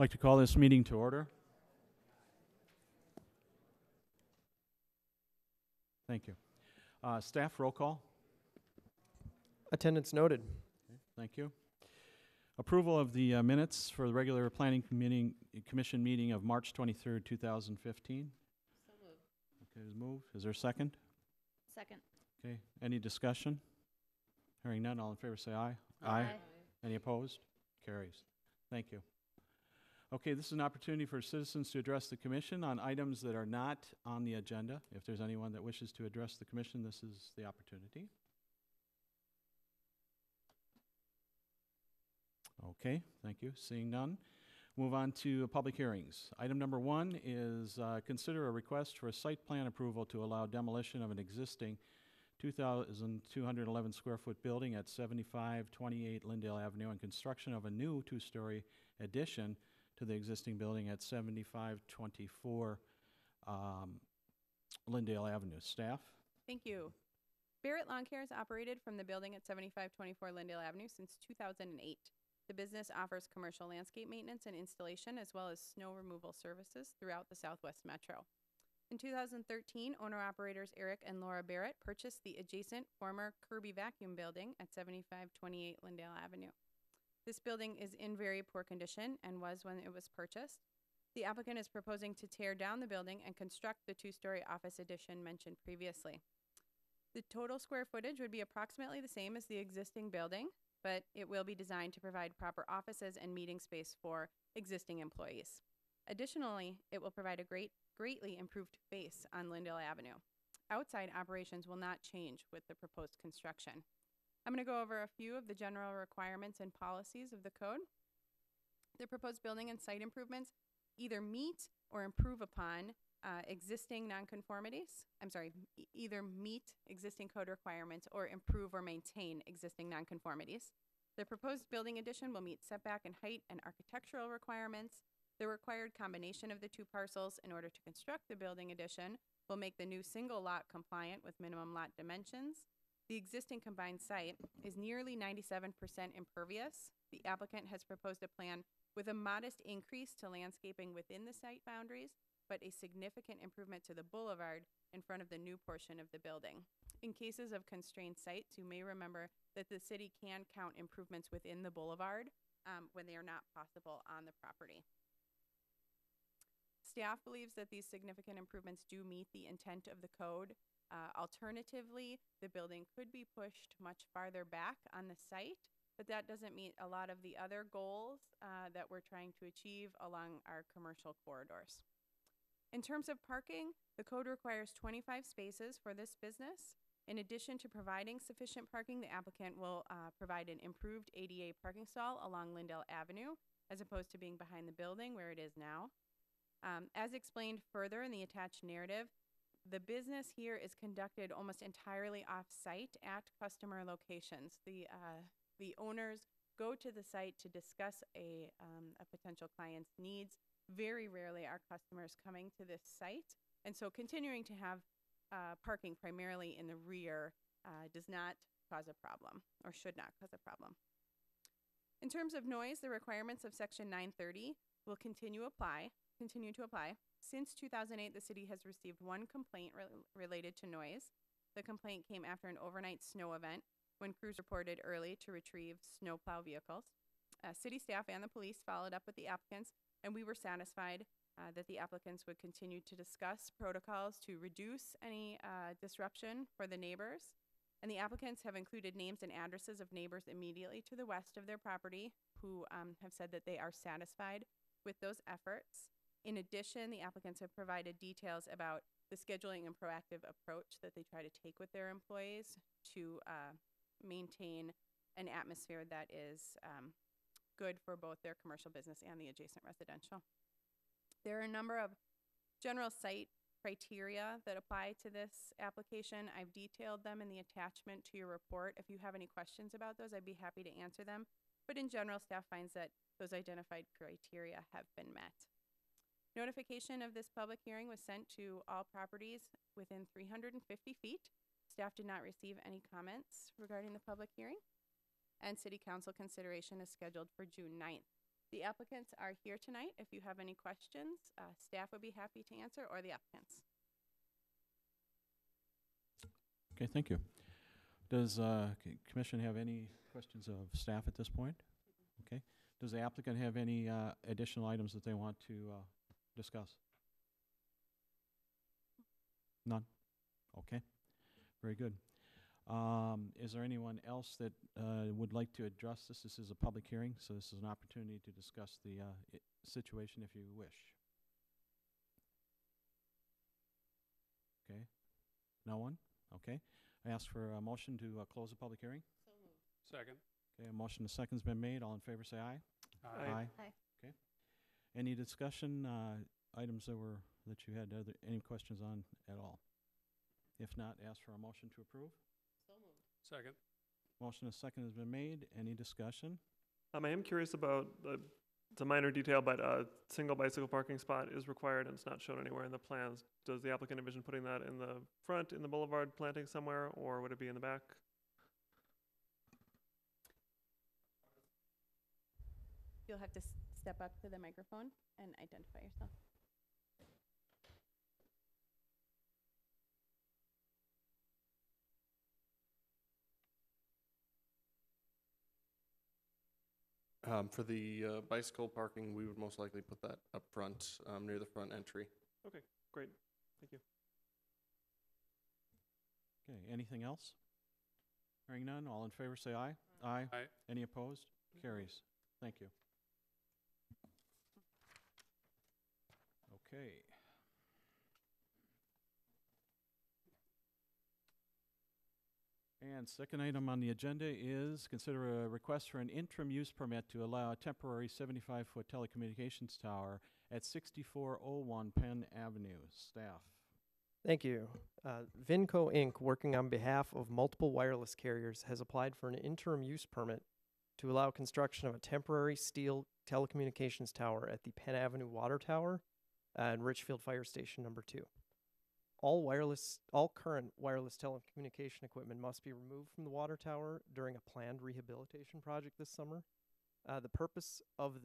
I'd like to call this meeting to order. Thank you. Staff roll call. Attendance noted. Okay, thank you. Approval of the minutes for the regular planning commission meeting of March 23rd, 2015. So moved. Okay, is moved. Is there a second? Second. Okay, any discussion? Hearing none, all in favor say aye. Any opposed? Carries. Thank you. Okay, this is an opportunity for citizens to address the commission on items that are not on the agenda. If there's anyone that wishes to address the commission, this is the opportunity. Okay, thank you. Seeing none, move on to public hearings. Item number 1 is consider a request for a site plan approval to allow demolition of an existing 2,211 square foot building at 7528 Lindale Avenue and construction of a new 2-story addition to the existing building at 7524 Lindale Avenue. Staff? Thank you. Barrett Lawn Care has operated from the building at 7524 Lindale Avenue since 2008. The business offers commercial landscape maintenance and installation as well as snow removal services throughout the Southwest Metro. In 2013, owner-operators Eric and Laura Barrett purchased the adjacent former Kirby Vacuum building at 7528 Lindale Avenue. This building is in very poor condition and was when it was purchased. The applicant is proposing to tear down the building and construct the 2-story office addition mentioned previously. The total square footage would be approximately the same as the existing building, but it will be designed to provide proper offices and meeting space for existing employees. Additionally, it will provide a greatly improved face on Lindale Avenue. Outside operations will not change with the proposed construction. I'm going to go over a few of the general requirements and policies of the code. The proposed building and site improvements either meet or improve upon existing nonconformities. Either meet existing code requirements or improve or maintain existing nonconformities. The proposed building addition will meet setback and height and architectural requirements. The required combination of the 2 parcels in order to construct the building addition will make the new single lot compliant with minimum lot dimensions. The existing combined site is nearly 97% impervious. The applicant has proposed a plan with a modest increase to landscaping within the site boundaries, but a significant improvement to the boulevard in front of the new portion of the building. In cases of constrained sites, you may remember that the city can count improvements within the boulevard when they are not possible on the property. Staff believes that these significant improvements do meet the intent of the code. Alternatively, the building could be pushed much farther back on the site, but that doesn't meet a lot of the other goals that we're trying to achieve along our commercial corridors. In terms of parking, the code requires 25 spaces for this business. In addition to providing sufficient parking, the applicant will provide an improved ADA parking stall along Lindale Avenue, as opposed to being behind the building where it is now. As explained further in the attached narrative, the business here is conducted almost entirely off-site at customer locations. The owners go to the site to discuss a potential client's needs. Very rarely are customers coming to this site, and so continuing to have parking primarily in the rear does not cause a problem, or should not cause a problem. In terms of noise, the requirements of Section 930 will continue to apply. Since 2008, the city has received 1 complaint related to noise. The complaint came after an overnight snow event when crews reported early to retrieve snowplow vehicles. City staff and the police followed up with the applicants, and we were satisfied that the applicants would continue to discuss protocols to reduce any disruption for the neighbors. And the applicants have included names and addresses of neighbors immediately to the west of their property who have said that they are satisfied with those efforts. In addition, the applicants have provided details about the scheduling and proactive approach that they try to take with their employees to maintain an atmosphere that is good for both their commercial business and the adjacent residential. There are a number of general site criteria that apply to this application. I've detailed them in the attachment to your report. If you have any questions about those, I'd be happy to answer them. But in general, staff finds that those identified criteria have been met. Notification of this public hearing was sent to all properties within 350 feet. Staff did not receive any comments regarding the public hearing, and City Council consideration is scheduled for June 9th. The applicants are here tonight. If you have any questions, staff would be happy to answer, or the applicants. Okay, thank you. Does commission have any questions of staff at this point? Okay. Does the applicant have any additional items that they want to discuss? None? Okay, very good. Is there anyone else that would like to address this? This is a public hearing, so this is an opportunity to discuss the situation if you wish. Okay, no one? Okay. I ask for a motion to close the public hearing. So moved. Second. Okay, a motion, a second's been made. All in favor say aye. Aye. Aye. Okay. Any discussion items that you had any questions on at all? If not, ask for a motion to approve. So moved. Second. Motion, a second has been made. Any discussion? I am curious about, it's a minor detail, but a single bicycle parking spot is required and it's not shown anywhere in the plans. Does the applicant envision putting that in the front, in the boulevard planting somewhere, or would it be in the back? You'll have to step up to the microphone and identify yourself. For the bicycle parking, we would most likely put that up front, near the front entry. Great, thank you. Okay, anything else? Hearing none, all in favor say aye. Aye. Aye. Any opposed? Carries. Thank you. Okay. And second item on the agenda is consider a request for an interim use permit to allow a temporary 75-foot telecommunications tower at 6401 Penn Avenue. Staff. Thank you. Vinco Inc., working on behalf of multiple wireless carriers, has applied for an interim use permit to allow construction of a temporary steel telecommunications tower at the Penn Avenue Water Tower and Richfield Fire Station number 2. All current wireless telecommunication equipment must be removed from the water tower during a planned rehabilitation project this summer. The purpose of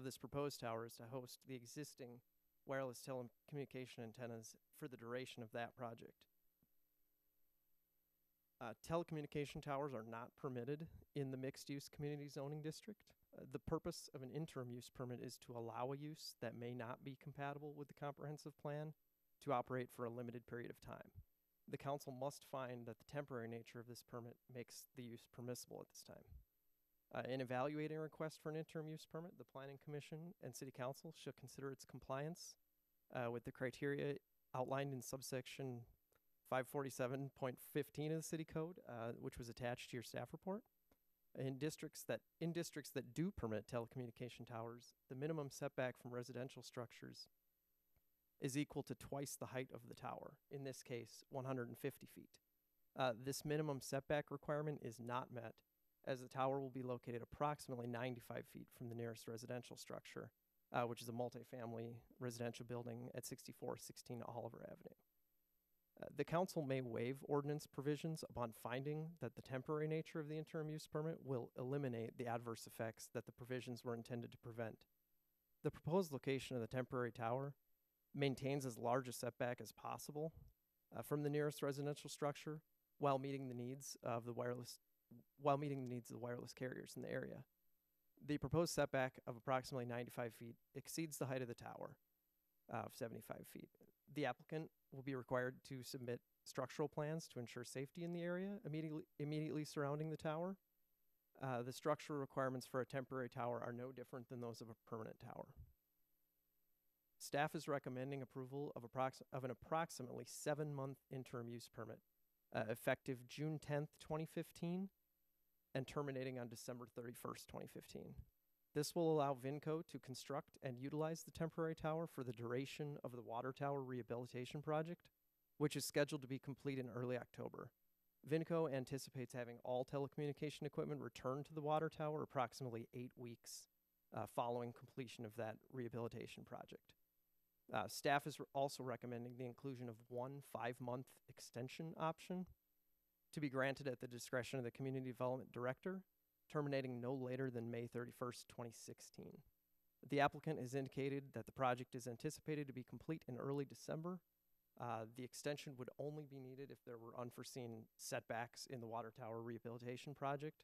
this proposed tower is to host the existing wireless telecommunication antennas for the duration of that project. Telecommunication towers are not permitted in the mixed-use community zoning district. The purpose of an interim use permit is to allow a use that may not be compatible with the comprehensive plan to operate for a limited period of time. The council must find that the temporary nature of this permit makes the use permissible at this time. In evaluating a request for an interim use permit, the Planning Commission and City Council should consider its compliance with the criteria outlined in subsection 547.15 of the City Code, which was attached to your staff report. In districts that do permit telecommunication towers, the minimum setback from residential structures is equal to twice the height of the tower, in this case 150 feet. This minimum setback requirement is not met, as the tower will be located approximately 95 feet from the nearest residential structure, which is a multifamily residential building at 6416 Oliver Avenue. The council may waive ordinance provisions upon finding that the temporary nature of the interim use permit will eliminate the adverse effects that the provisions were intended to prevent. The proposed location of the temporary tower maintains as large a setback as possible from the nearest residential structure while meeting the needs of the wireless carriers in the area. The proposed setback of approximately 95 feet exceeds the height of the tower of 75 feet. The applicant will be required to submit structural plans to ensure safety in the area immediately surrounding the tower. The structural requirements for a temporary tower are no different than those of a permanent tower. Staff is recommending approval of an approximately 7-month interim use permit, effective June 10th, 2015, and terminating on December 31st, 2015. This will allow Vinco to construct and utilize the temporary tower for the duration of the water tower rehabilitation project, which is scheduled to be complete in early October. Vinco anticipates having all telecommunication equipment returned to the water tower approximately 8 weeks following completion of that rehabilitation project. Staff is also recommending the inclusion of one 5-month extension option to be granted at the discretion of the Community Development Director terminating no later than May 31st, 2016. The applicant has indicated that the project is anticipated to be complete in early December. The extension would only be needed if there were unforeseen setbacks in the water tower rehabilitation project,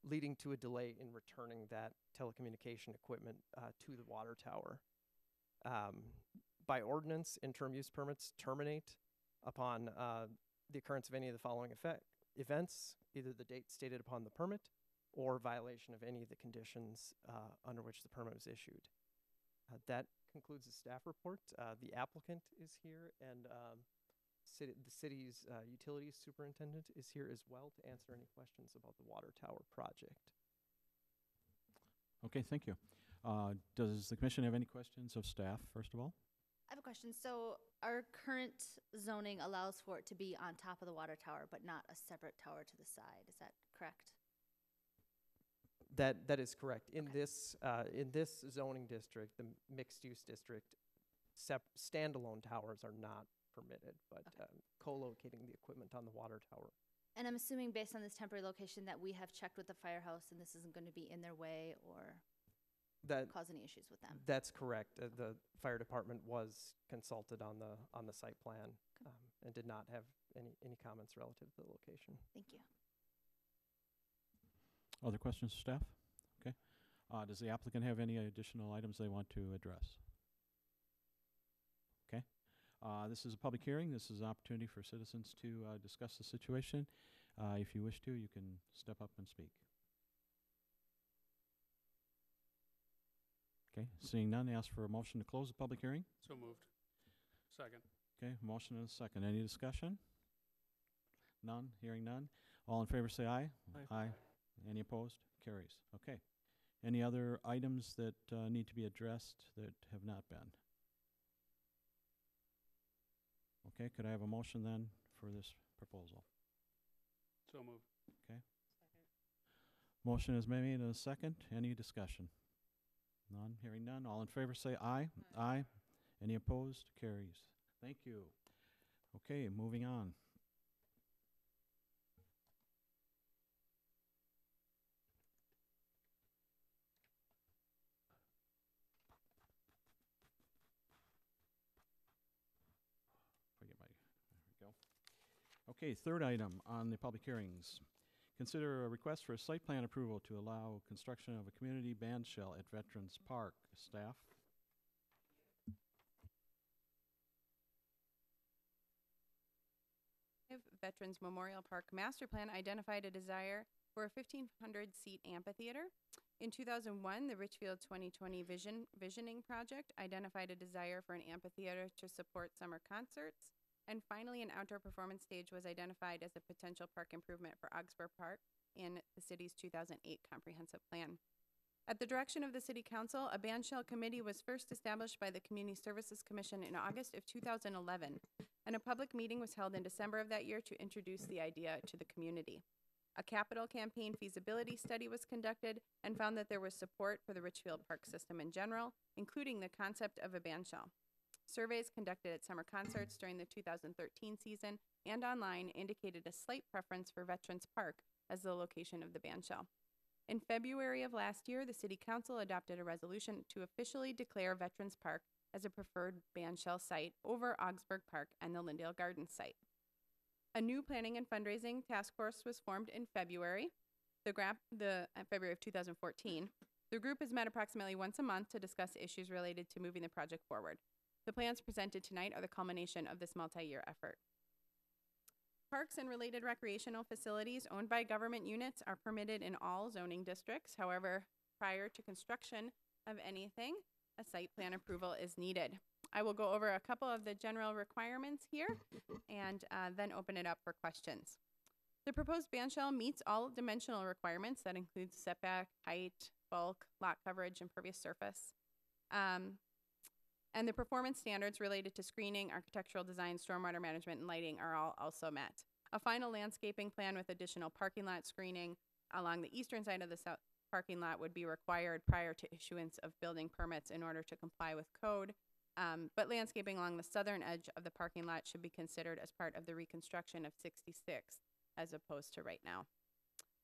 leading to a delay in returning that telecommunication equipment to the water tower. By ordinance, interim use permits terminate upon the occurrence of any of the following events, either the date stated upon the permit or violation of any of the conditions under which the permit was issued. That concludes the staff report. The applicant is here, and the city's utilities superintendent is here as well to answer any questions about the water tower project. Okay, thank you. Does the commission have any questions of staff, first of all? I have a question. So our current zoning allows for it to be on top of the water tower, but not a separate tower to the side. Is that correct? That is correct. In Okay. this zoning district, the mixed-use district, standalone towers are not permitted, but Okay. co-locating the equipment on the water tower. And I'm assuming based on this temporary location that we have checked with the firehouse and this isn't going to be in their way or cause any issues with them. That's correct. The fire department was consulted on the site plan and did not have any comments relative to the location. Thank you. Other questions of staff? Okay. Does the applicant have any additional items they want to address? Okay. This is a public hearing. This is an opportunity for citizens to discuss the situation. If you wish to, you can step up and speak. Okay. Seeing none, ask for a motion to close the public hearing. So moved. Second. Okay. Motion and a second. Any discussion? None. Hearing none. All in favor say aye. Aye. Any opposed? Carries. Okay. Any other items that need to be addressed that have not been? Okay, could I have a motion then for this proposal? So moved. Motion is made and a second. Any discussion? None. Hearing none. All in favor say aye. Aye. Any opposed? Carries. Thank you. Okay, moving on. Okay, third item on the public hearings. Consider a request for a site plan approval to allow construction of a community band shell at Veterans Park. Staff? Veterans Memorial Park Master Plan identified a desire for a 1,500-seat amphitheater. In 2001, the Richfield 2020 Visioning Project identified a desire for an amphitheater to support summer concerts. And finally, an outdoor performance stage was identified as a potential park improvement for Augsburg Park in the city's 2008 comprehensive plan. At the direction of the City Council, a band shell committee was first established by the Community Services Commission in August of 2011, and a public meeting was held in December of that year to introduce the idea to the community. A capital campaign feasibility study was conducted and found that there was support for the Richfield Park system in general, including the concept of a band shell. Surveys conducted at summer concerts during the 2013 season and online indicated a slight preference for Veterans Park as the location of the band shell. In February of last year, the City Council adopted a resolution to officially declare Veterans Park as a preferred band shell site over Augsburg Park and the Lindale Gardens site. A new planning and fundraising task force was formed in February, February of 2014. The group has met approximately once a month to discuss issues related to moving the project forward. The plans presented tonight are the culmination of this multi-year effort. Parks and related recreational facilities owned by government units are permitted in all zoning districts. However, prior to construction of anything, a site plan approval is needed. I will go over a couple of the general requirements here and then open it up for questions. The proposed band shell meets all dimensional requirements. That includes setback, height, bulk, lot coverage, impervious surface. And the performance standards related to screening, architectural design, stormwater management, and lighting are all also met. A final landscaping plan with additional parking lot screening along the eastern side of the south parking lot would be required prior to issuance of building permits in order to comply with code. But landscaping along the southern edge of the parking lot should be considered as part of the reconstruction of 66 as opposed to right now.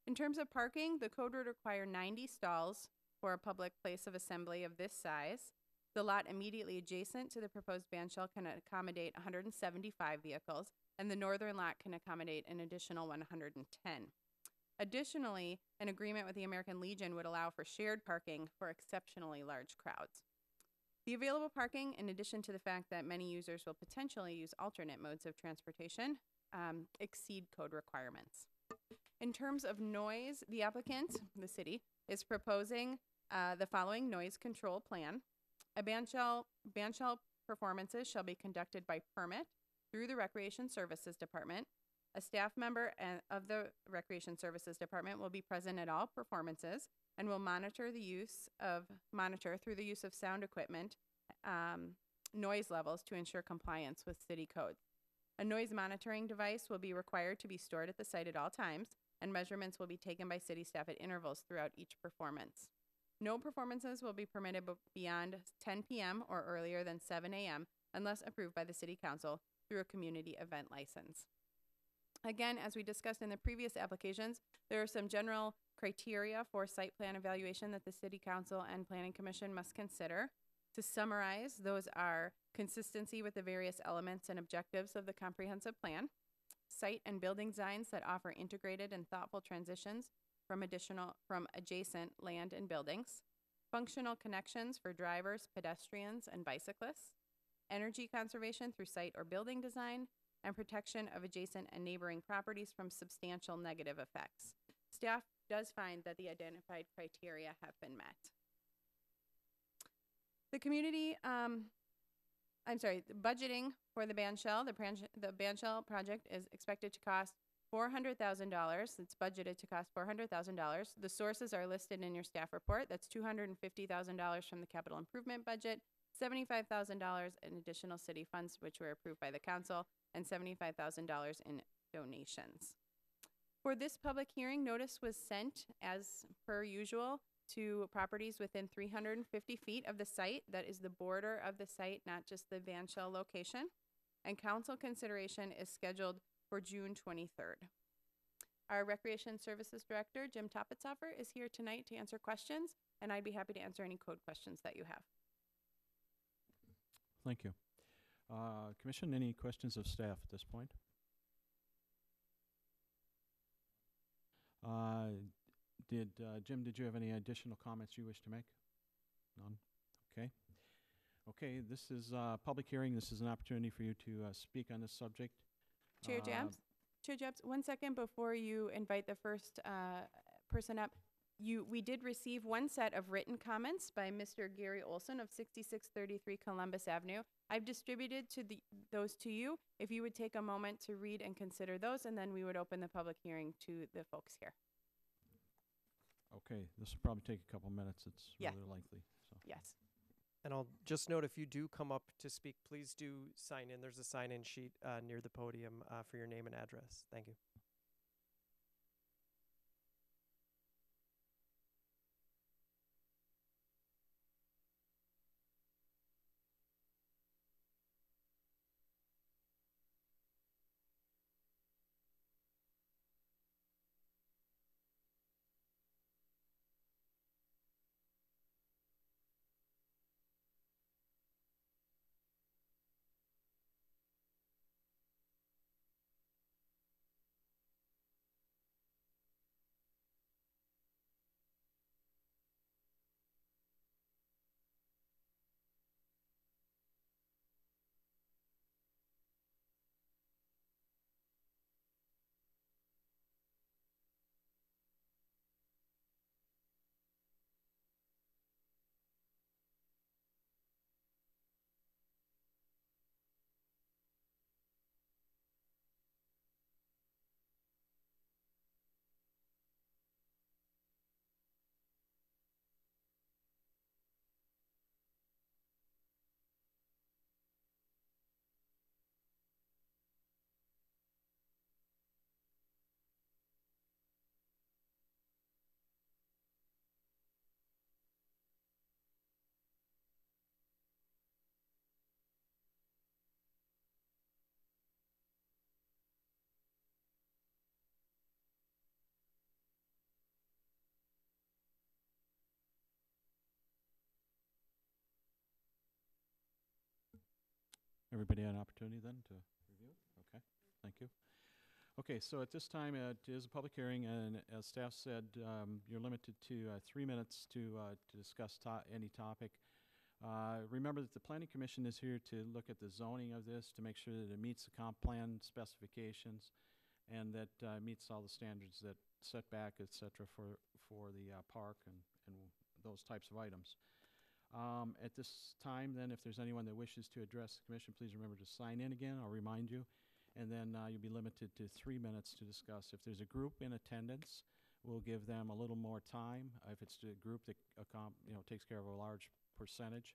In terms of parking, the code would require 90 stalls for a public place of assembly of this size. The lot immediately adjacent to the proposed band shell can accommodate 175 vehicles, and the northern lot can accommodate an additional 110. Additionally, an agreement with the American Legion would allow for shared parking for exceptionally large crowds. The available parking, in addition to the fact that many users will potentially use alternate modes of transportation, exceed code requirements. In terms of noise, the applicant, the city, is proposing the following noise control plan. A band shell performances shall be conducted by permit through the Recreation Services Department. A staff member of the Recreation Services Department will be present at all performances and will monitor through the use of sound equipment, noise levels to ensure compliance with city codes. A noise monitoring device will be required to be stored at the site at all times, and measurements will be taken by city staff at intervals throughout each performance. No performances will be permitted beyond 10 p.m. or earlier than 7 a.m. unless approved by the City Council through a community event license. Again, as we discussed in the previous applications, there are some general criteria for site plan evaluation that the City Council and Planning Commission must consider. To summarize, those are consistency with the various elements and objectives of the comprehensive plan, site and building designs that offer integrated and thoughtful transitions from adjacent land and buildings, functional connections for drivers, pedestrians, and bicyclists, energy conservation through site or building design, and protection of adjacent and neighboring properties from substantial negative effects. Staff does find that the identified criteria have been met. The budgeting for the band shell, the band shell project is expected to cost $400,000. It's budgeted to cost $400,000. The sources are listed in your staff report. That's $250,000 from the capital improvement budget, $75,000 in additional city funds, which were approved by the council, and $75,000 in donations. For this public hearing, notice was sent, as per usual, to properties within 350 feet of the site. That is the border of the site, not just the band shell location. And council consideration is scheduled for June 23rd. Our Recreation Services Director, Jim Topitzoffer, is here tonight to answer questions, and I'd be happy to answer any code questions that you have. Thank you. Commission, any questions of staff at this point? Jim, did you have any additional comments you wish to make? None? Okay. Okay, this is a public hearing. This is an opportunity for you to speak on this subject. Chair Jabs, 1 second before you invite the first person up. We did receive one set of written comments by Mr. Gary Olson of 6633 Columbus Avenue. I've distributed those to you. If you would take a moment to read and consider those, and then we would open the public hearing to the folks here. Okay, this will probably take a couple minutes. It's Yeah. rather likely. So. Yes. And I'll just note, if you do come up to speak, please do sign in. There's a sign-in sheet near the podium for your name and address. Thank you. Everybody had an opportunity then to review it? Okay, thank you. Okay, so at this time, it is a public hearing, and as staff said, you're limited to 3 minutes to discuss any topic. Remember that the Planning Commission is here to look at the zoning of this, to make sure that it meets the comp plan specifications, and that meets all the standards that setback, et cetera, for the park and those types of items. At this time, then, if there's anyone that wishes to address the commission, please remember to sign in again. I'll remind you. And then you'll be limited to 3 minutes to discuss. If there's a group in attendance, we'll give them a little more time. If it's a group that takes care of a large percentage,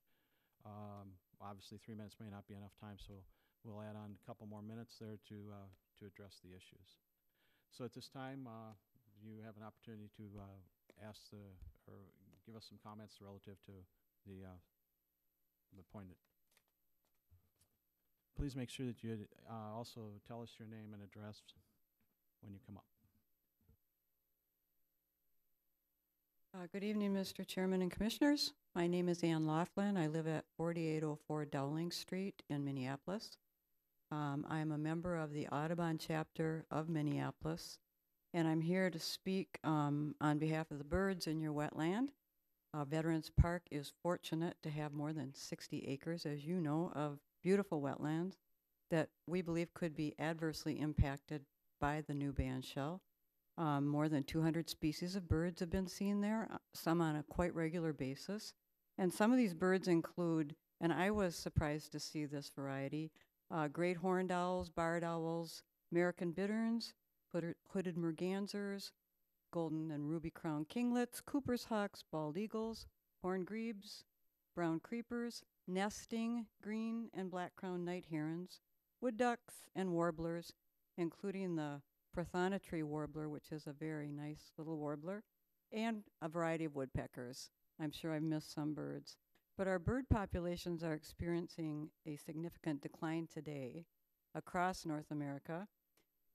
obviously 3 minutes may not be enough time, so we'll add on a couple more minutes there to address the issues. So at this time, you have an opportunity to give us some comments relative to the point. Please make sure that you also tell us your name and address when you come up. Good evening, Mr. Chairman and Commissioners. My name is Ann Laughlin. I live at 4804 Dowling Street in Minneapolis. I am a member of the Audubon chapter of Minneapolis, and I'm here to speak on behalf of the birds in your wetland. Veterans Park is fortunate to have more than 60 acres, as you know, of beautiful wetlands that we believe could be adversely impacted by the new band shell. More than 200 species of birds have been seen there, some on a quite regular basis. And some of these birds include, and I was surprised to see this variety, great horned owls, barred owls, American bitterns, hooded mergansers, golden and ruby crowned kinglets, Cooper's hawks, bald eagles, horned grebes, brown creepers, nesting green and black crowned night herons, wood ducks and warblers, including the prothonotry warbler, which is a very nice little warbler, and a variety of woodpeckers. I'm sure I've missed some birds. But our bird populations are experiencing a significant decline today across North America.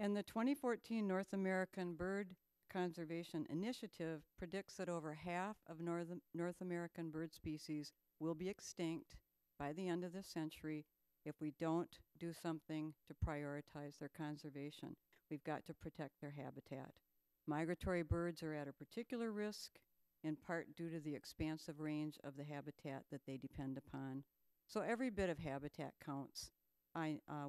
And the 2014 North American Bird Conservation Initiative predicts that over half of North American bird species will be extinct by the end of this century if we don't do something to prioritize their conservation. We've got to protect their habitat. Migratory birds are at a particular risk, in part due to the expansive range of the habitat that they depend upon. So every bit of habitat counts.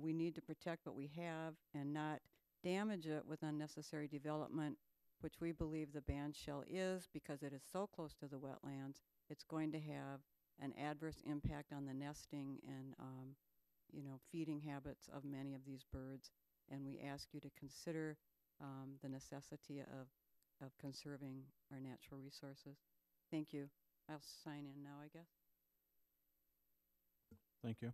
We need to protect what we have and not damage it with unnecessary development, which we believe the band shell is because it is so close to the wetlands. It's going to have an adverse impact on the nesting and feeding habits of many of these birds. And we ask you to consider the necessity of conserving our natural resources. Thank you. I'll sign in now, I guess. Thank you.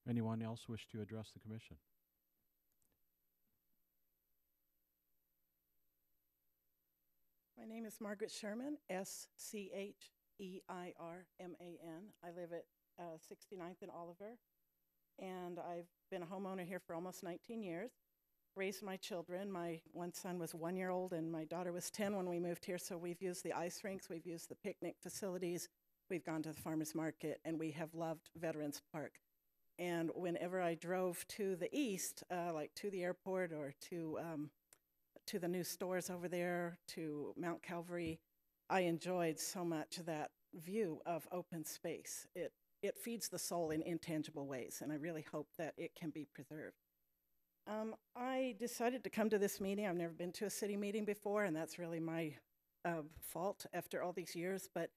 Anyone else wish to address the commission? My name is Margaret Sherman, Schreirman. I live at 69th and Oliver, and I've been a homeowner here for almost 19 years. Raised my children. My one son was 1 year old, and my daughter was 10 when we moved here, so we've used the ice rinks, we've used the picnic facilities, we've gone to the farmer's market, and we have loved Veterans Park. And whenever I drove to the east, like to the airport or to the new stores over there, to Mount Calvary, I enjoyed so much that view of open space. It feeds the soul in intangible ways, and I really hope that it can be preserved. I decided to come to this meeting. I've never been to a city meeting before, and that's really my fault after all these years, but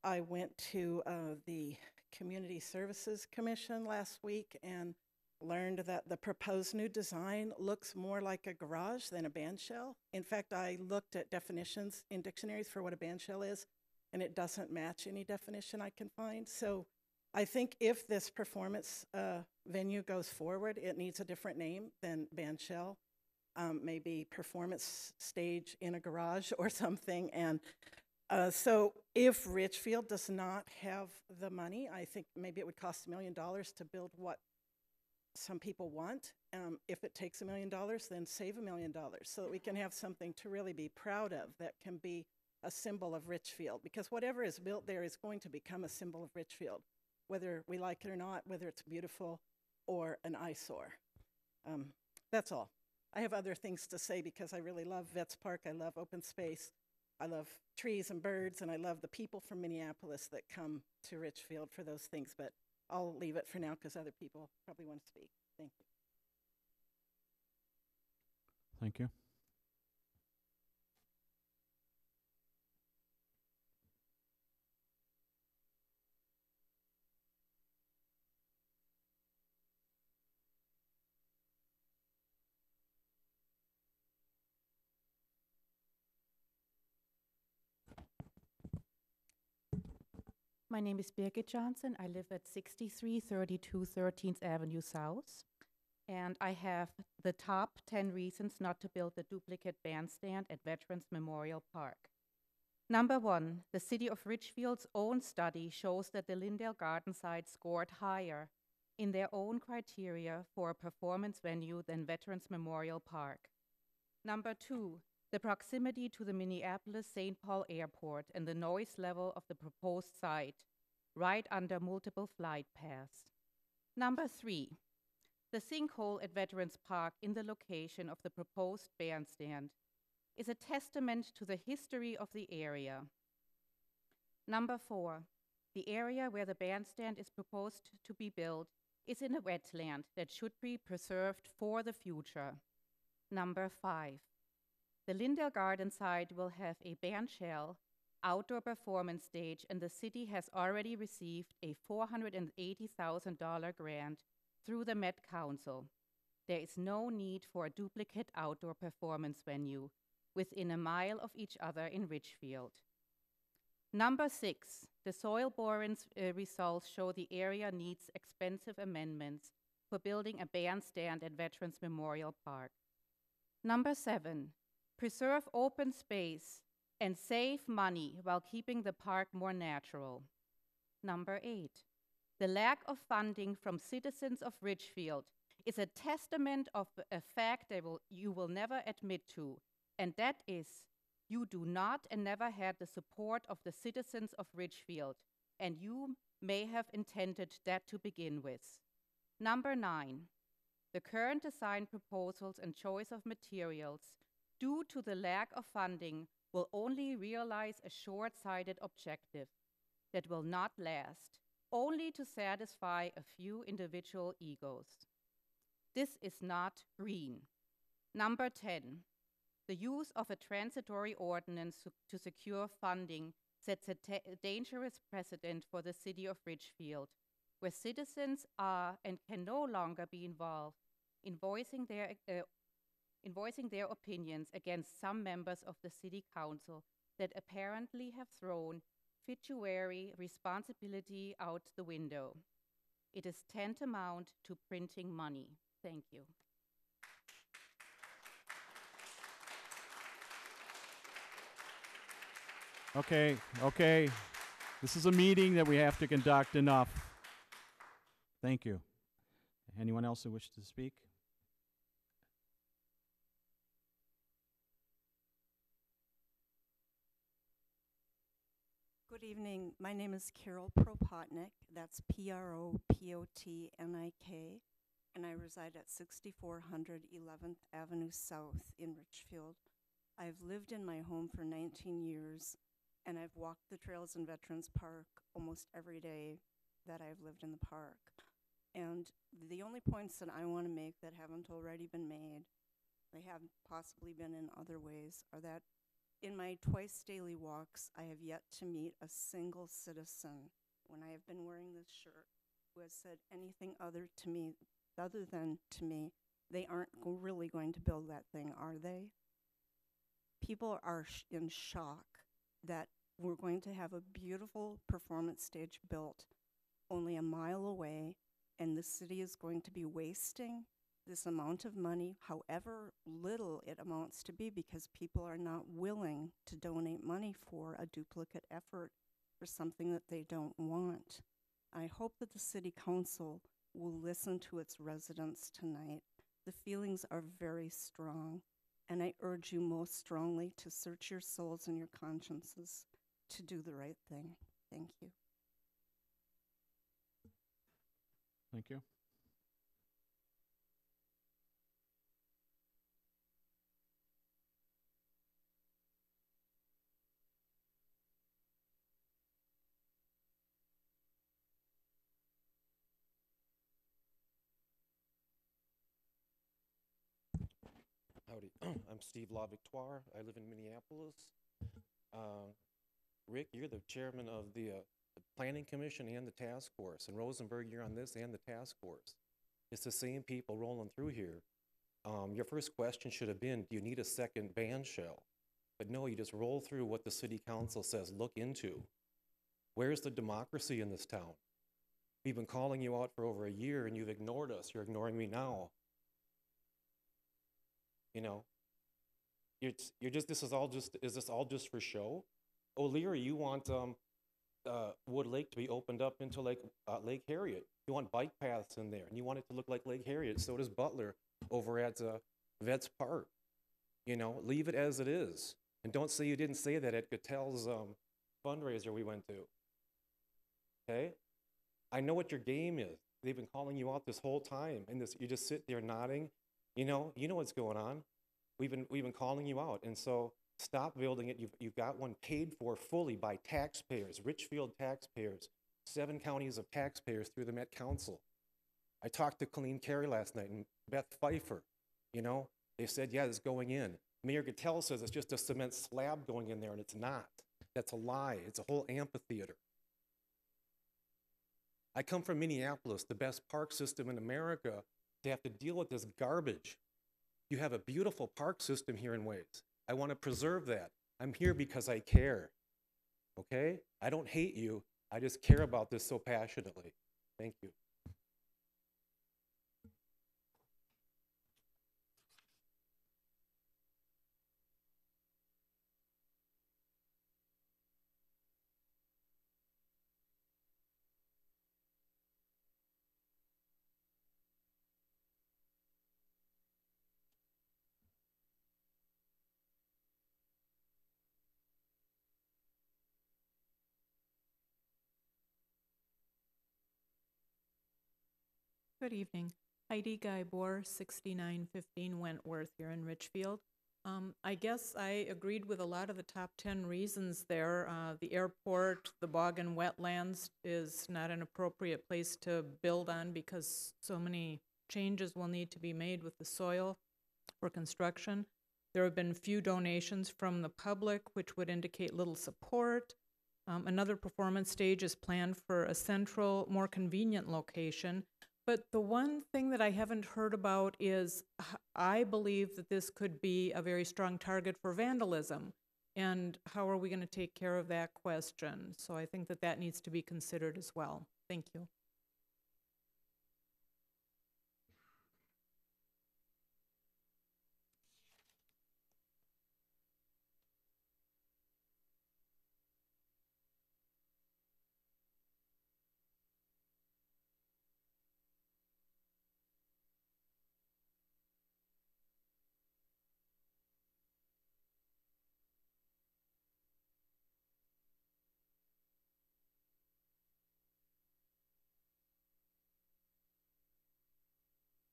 I went to the Community Services Commission last week and learned that the proposed new design looks more like a garage than a band shell. In fact, I looked at definitions in dictionaries for what a band shell is, and it doesn't match any definition I can find. So I think if this performance venue goes forward, it needs a different name than band shell, maybe performance stage in a garage or something. And So if Richfield does not have the money, I think maybe it would cost $1 million to build what some people want. If it takes $1 million, then save $1 million so that we can have something to really be proud of that can be a symbol of Richfield. Because whatever is built there is going to become a symbol of Richfield, whether we like it or not, whether it's beautiful or an eyesore. That's all. I have other things to say because I really love Vets Park. I love open space. I love trees and birds, and I love the people from Minneapolis that come to Richfield for those things. But I'll leave it for now because other people probably want to speak. Thank you. Thank you. My name is Birgit Johnson. I live at 6332 13th Avenue South. And I have the top 10 reasons not to build a duplicate bandstand at Veterans Memorial Park. Number 1, the city of Richfield's own study shows that the Lindale Garden site scored higher in their own criteria for a performance venue than Veterans Memorial Park. Number 2, the proximity to the Minneapolis-St. Paul Airport and the noise level of the proposed site, right under multiple flight paths. Number 3, the sinkhole at Veterans Park in the location of the proposed bandstand is a testament to the history of the area. Number 4, the area where the bandstand is proposed to be built is in a wetland that should be preserved for the future. Number 5, the Lindale Garden site will have a bandshell outdoor performance stage, and the city has already received a $480,000 grant through the Met Council. There is no need for a duplicate outdoor performance venue within a mile of each other in Richfield. Number 6, the soil boring results show the area needs expensive amendments for building a bandstand at Veterans Memorial Park. Number 7, preserve open space and save money while keeping the park more natural. Number 8, the lack of funding from citizens of Richfield is a testament of a fact that you will never admit to, and that is, you do not and never had the support of the citizens of Richfield, and you may have intended that to begin with. Number 9, the current design proposals and choice of materials, due to the lack of funding, will only realize a short-sighted objective that will not last, only to satisfy a few individual egos. This is not green. Number 10, the use of a transitory ordinance to secure funding sets a dangerous precedent for the city of Richfield, where citizens are and can no longer be involved in voicing their opinions against some members of the city council that apparently have thrown fiduciary responsibility out the window. It is tantamount to printing money. Thank you. Okay. This is a meeting that we have to conduct. Enough. Thank you. Anyone else who wishes to speak? Good evening. My name is Carol Propotnik. That's Propotnik, and I reside at 6400 11th Avenue South in Richfield. I've lived in my home for 19 years, and I've walked the trails in Veterans Park almost every day that I've lived in the park. And the only points that I want to make that haven't already been made, they have possibly been in other ways, are that in my twice daily walks, I have yet to meet a single citizen when I have been wearing this shirt who has said anything other than to me, they aren't really going to build that thing, are they? People are in shock that we're going to have a beautiful performance stage built only a mile away, and the city is going to be wasting this amount of money, however little it amounts to be, because people are not willing to donate money for a duplicate effort for something that they don't want. I hope that the city council will listen to its residents tonight. The feelings are very strong, and I urge you most strongly to search your souls and your consciences to do the right thing. Thank you. Thank you. Howdy, I'm Steve LaVictoire. I live in Minneapolis. Rick, you're the chairman of the Planning Commission and the task force. And Rosenberg, you're on this and the task force. It's the same people rolling through here. Your first question should have been, do you need a second band shell? But no, you just roll through what the city council says look into. Where's the democracy in this town? We've been calling you out for over a year and you've ignored us. You're ignoring me now. You know, you're just, is this all just for show? O'Leary, you want Wood Lake to be opened up into Lake Harriet. You want bike paths in there, and you want it to look like Lake Harriet. So does Butler over at Vets Park. You know, leave it as it is. And don't say you didn't say that at Gattel's fundraiser we went to. Okay? I know what your game is. They've been calling you out this whole time, and you just sit there nodding. You know what's going on. We've been calling you out, and so stop building it. You've got one paid for fully by taxpayers, Richfield taxpayers, 7 counties of taxpayers through the Met Council. I talked to Colleen Carey last night and Beth Pfeiffer. You know, they said, yeah, it's going in. Mayor Gattel says it's just a cement slab going in there, and it's not. That's a lie. It's a whole amphitheater. I come from Minneapolis, the best park system in America, to have to deal with this garbage. You have a beautiful park system here in Ways. I want to preserve that. I'm here because I care, okay? I don't hate you. I just care about this so passionately. Thank you. Good evening. Heidi Guybor, 6915 Wentworth here in Richfield. I guess I agreed with a lot of the top 10 reasons there. The airport, the bog and wetlands is not an appropriate place to build on because so many changes will need to be made with the soil for construction. There have been few donations from the public, which would indicate little support. Another performance stage is planned for a central, more convenient location. But the one thing that I haven't heard about is I believe that this could be a very strong target for vandalism. And how are we going to take care of that question? So I think that that needs to be considered as well. Thank you.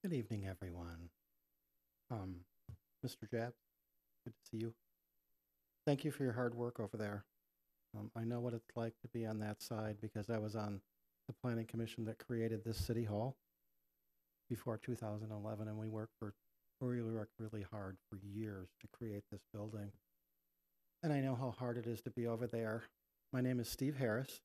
Good evening, everyone. Mr. Jabb, good to see you. Thank you for your hard work over there. I know what it's like to be on that side because I was on the planning commission that created this city hall before 2011, and we worked really hard for years to create this building. And I know how hard it is to be over there. My name is Steve Harris.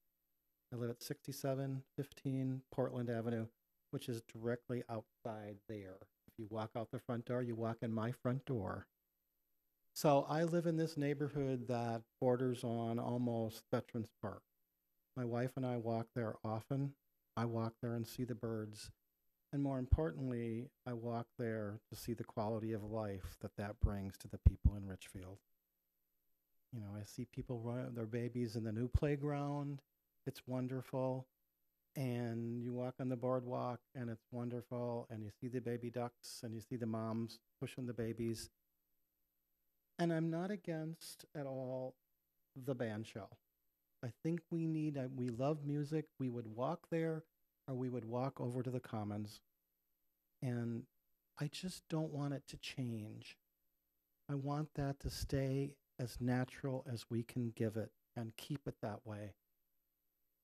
I live at 6715 Portland Avenue, which is directly outside there. If you walk out the front door, you walk in my front door. So I live in this neighborhood that borders on almost Veterans Park. My wife and I walk there often. I walk there and see the birds. And more importantly, I walk there to see the quality of life that that brings to the people in Richfield. You know, I see people run their babies in the new playground. It's wonderful. And you walk on the boardwalk and it's wonderful. And you see the baby ducks and you see the moms pushing the babies. And I'm not against at all the band shell. I think we love music. We would walk there or we would walk over to the Commons. And I just don't want it to change. I want that to stay as natural as we can give it and keep it that way.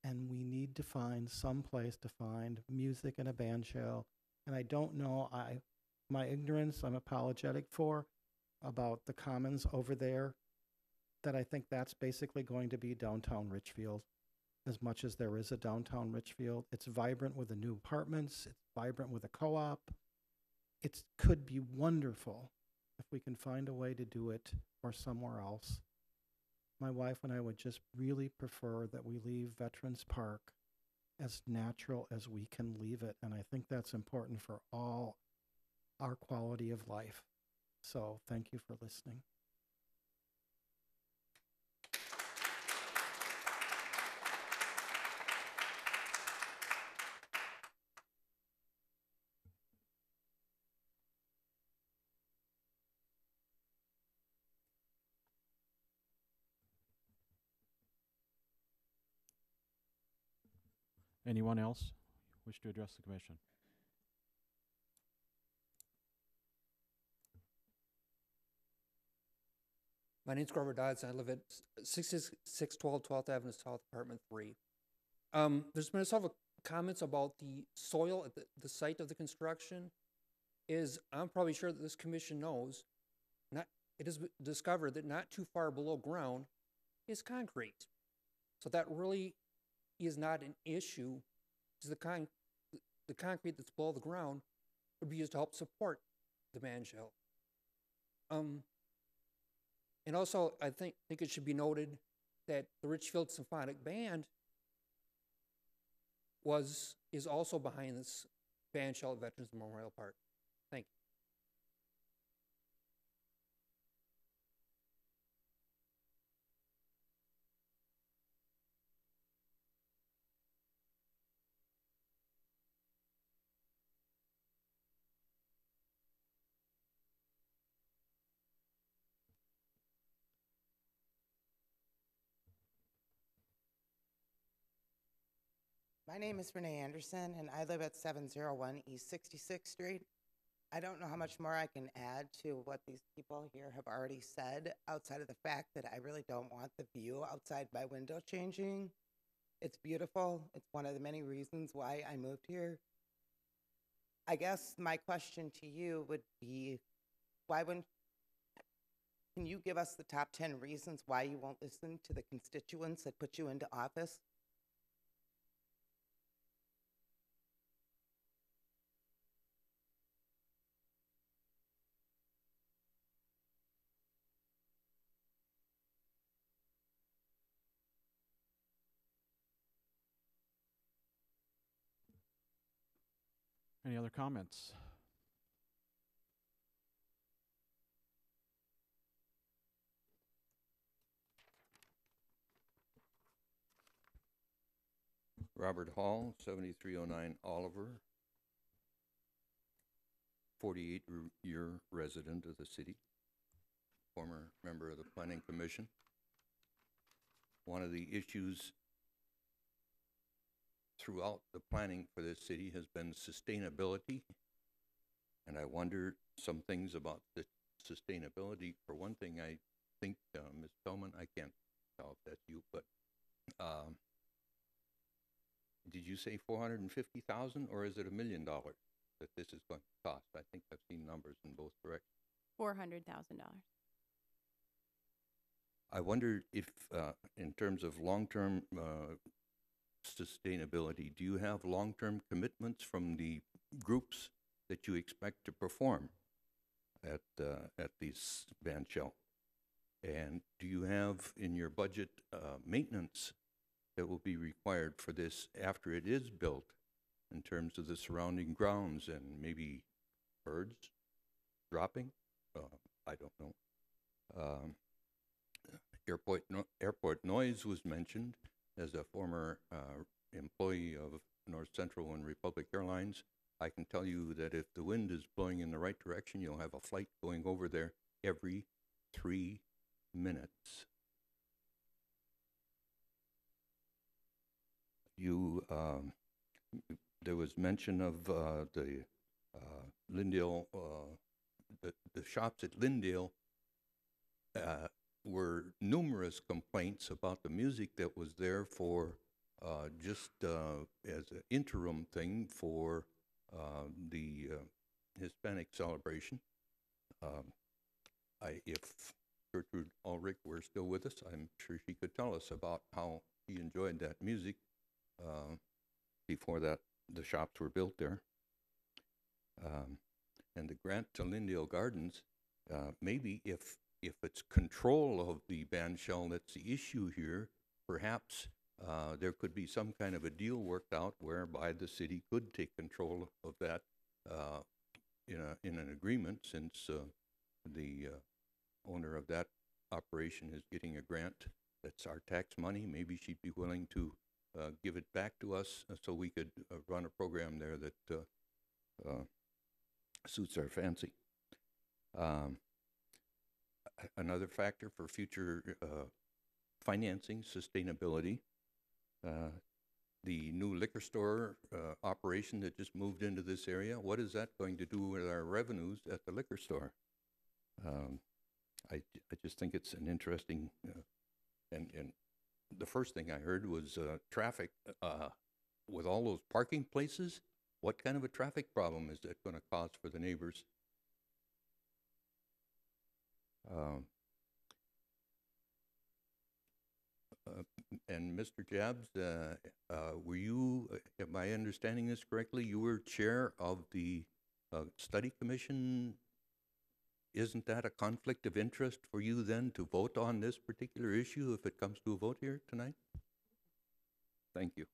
And we need to find some place to find music and a band shell. And I don't know, my ignorance, I'm apologetic for about the Commons over there, that I think that's basically going to be downtown Richfield. As much as there is a downtown Richfield, it's vibrant with the new apartments, it's vibrant with a co-op. It could be wonderful if we can find a way to do it or somewhere else. My wife and I would just really prefer that we leave Veterans Park as natural as we can leave it. And I think that's important for all our quality of life. So thank you for listening. Anyone else wish to address the commission? My name's Grover Dodds. I live at 6612 12th Avenue South, Apartment 3. There's been several comments about the soil at the site of the construction. I'm probably sure that this commission knows, it is discovered that not too far below ground is concrete. So that really is not an issue, because the concrete that's below the ground would be used to help support the band shell. And also, I think it should be noted that the Richfield Symphonic Band is also behind this band shell at Veterans Memorial Park. Thank you. My name is Renee Anderson, and I live at 701 East 66th Street. I don't know how much more I can add to what these people here have already said, outside of the fact that I really don't want the view outside my window changing. It's beautiful. It's one of the many reasons why I moved here. I guess my question to you would be, can you give us the top 10 reasons why you won't listen to the constituents that put you into office? Any other comments? Robert Hall, 7309 Oliver, 48-year resident of the city, former member of the Planning Commission. One of the issues throughout the planning for this city has been sustainability, and I wonder some things about the sustainability. For one thing, I think, Ms. Tillman, I can't tell if that's you, but did you say 450,000, or is it $1 million that this is going to cost? I think I've seen numbers in both directions. $400,000. I wonder if, in terms of long-term sustainability, do you have long-term commitments from the groups that you expect to perform at these band shell? And do you have in your budget maintenance that will be required for this after it is built in terms of the surrounding grounds and maybe birds dropping? I don't know. Airport noise was mentioned. As a former employee of North Central and Republic Airlines, I can tell you that if the wind is blowing in the right direction, you'll have a flight going over there every 3 minutes. There was mention of the Lyndale, the shops at Lyndale. Were numerous complaints about the music that was there for just as an interim thing for the Hispanic celebration. If Gertrude Ulrich were still with us, I'm sure she could tell us about how he enjoyed that music before that the shops were built there. And the grant to Lyndale Gardens, maybe if it's control of the band shell that's the issue here, perhaps there could be some kind of a deal worked out whereby the city could take control of that in an agreement, since the owner of that operation is getting a grant that's our tax money. Maybe she'd be willing to give it back to us so we could run a program there that suits our fancy. Another factor for future financing, sustainability. The new liquor store operation that just moved into this area, what is that going to do with our revenues at the liquor store? I just think it's an interesting, and the first thing I heard was traffic with all those parking places. What kind of a traffic problem is that going to cause for the neighbors? And Mr. Jabs, were you, am I understanding this correctly, you were chair of the study commission? Isn't that a conflict of interest for you then to vote on this particular issue if it comes to a vote here tonight? Thank you.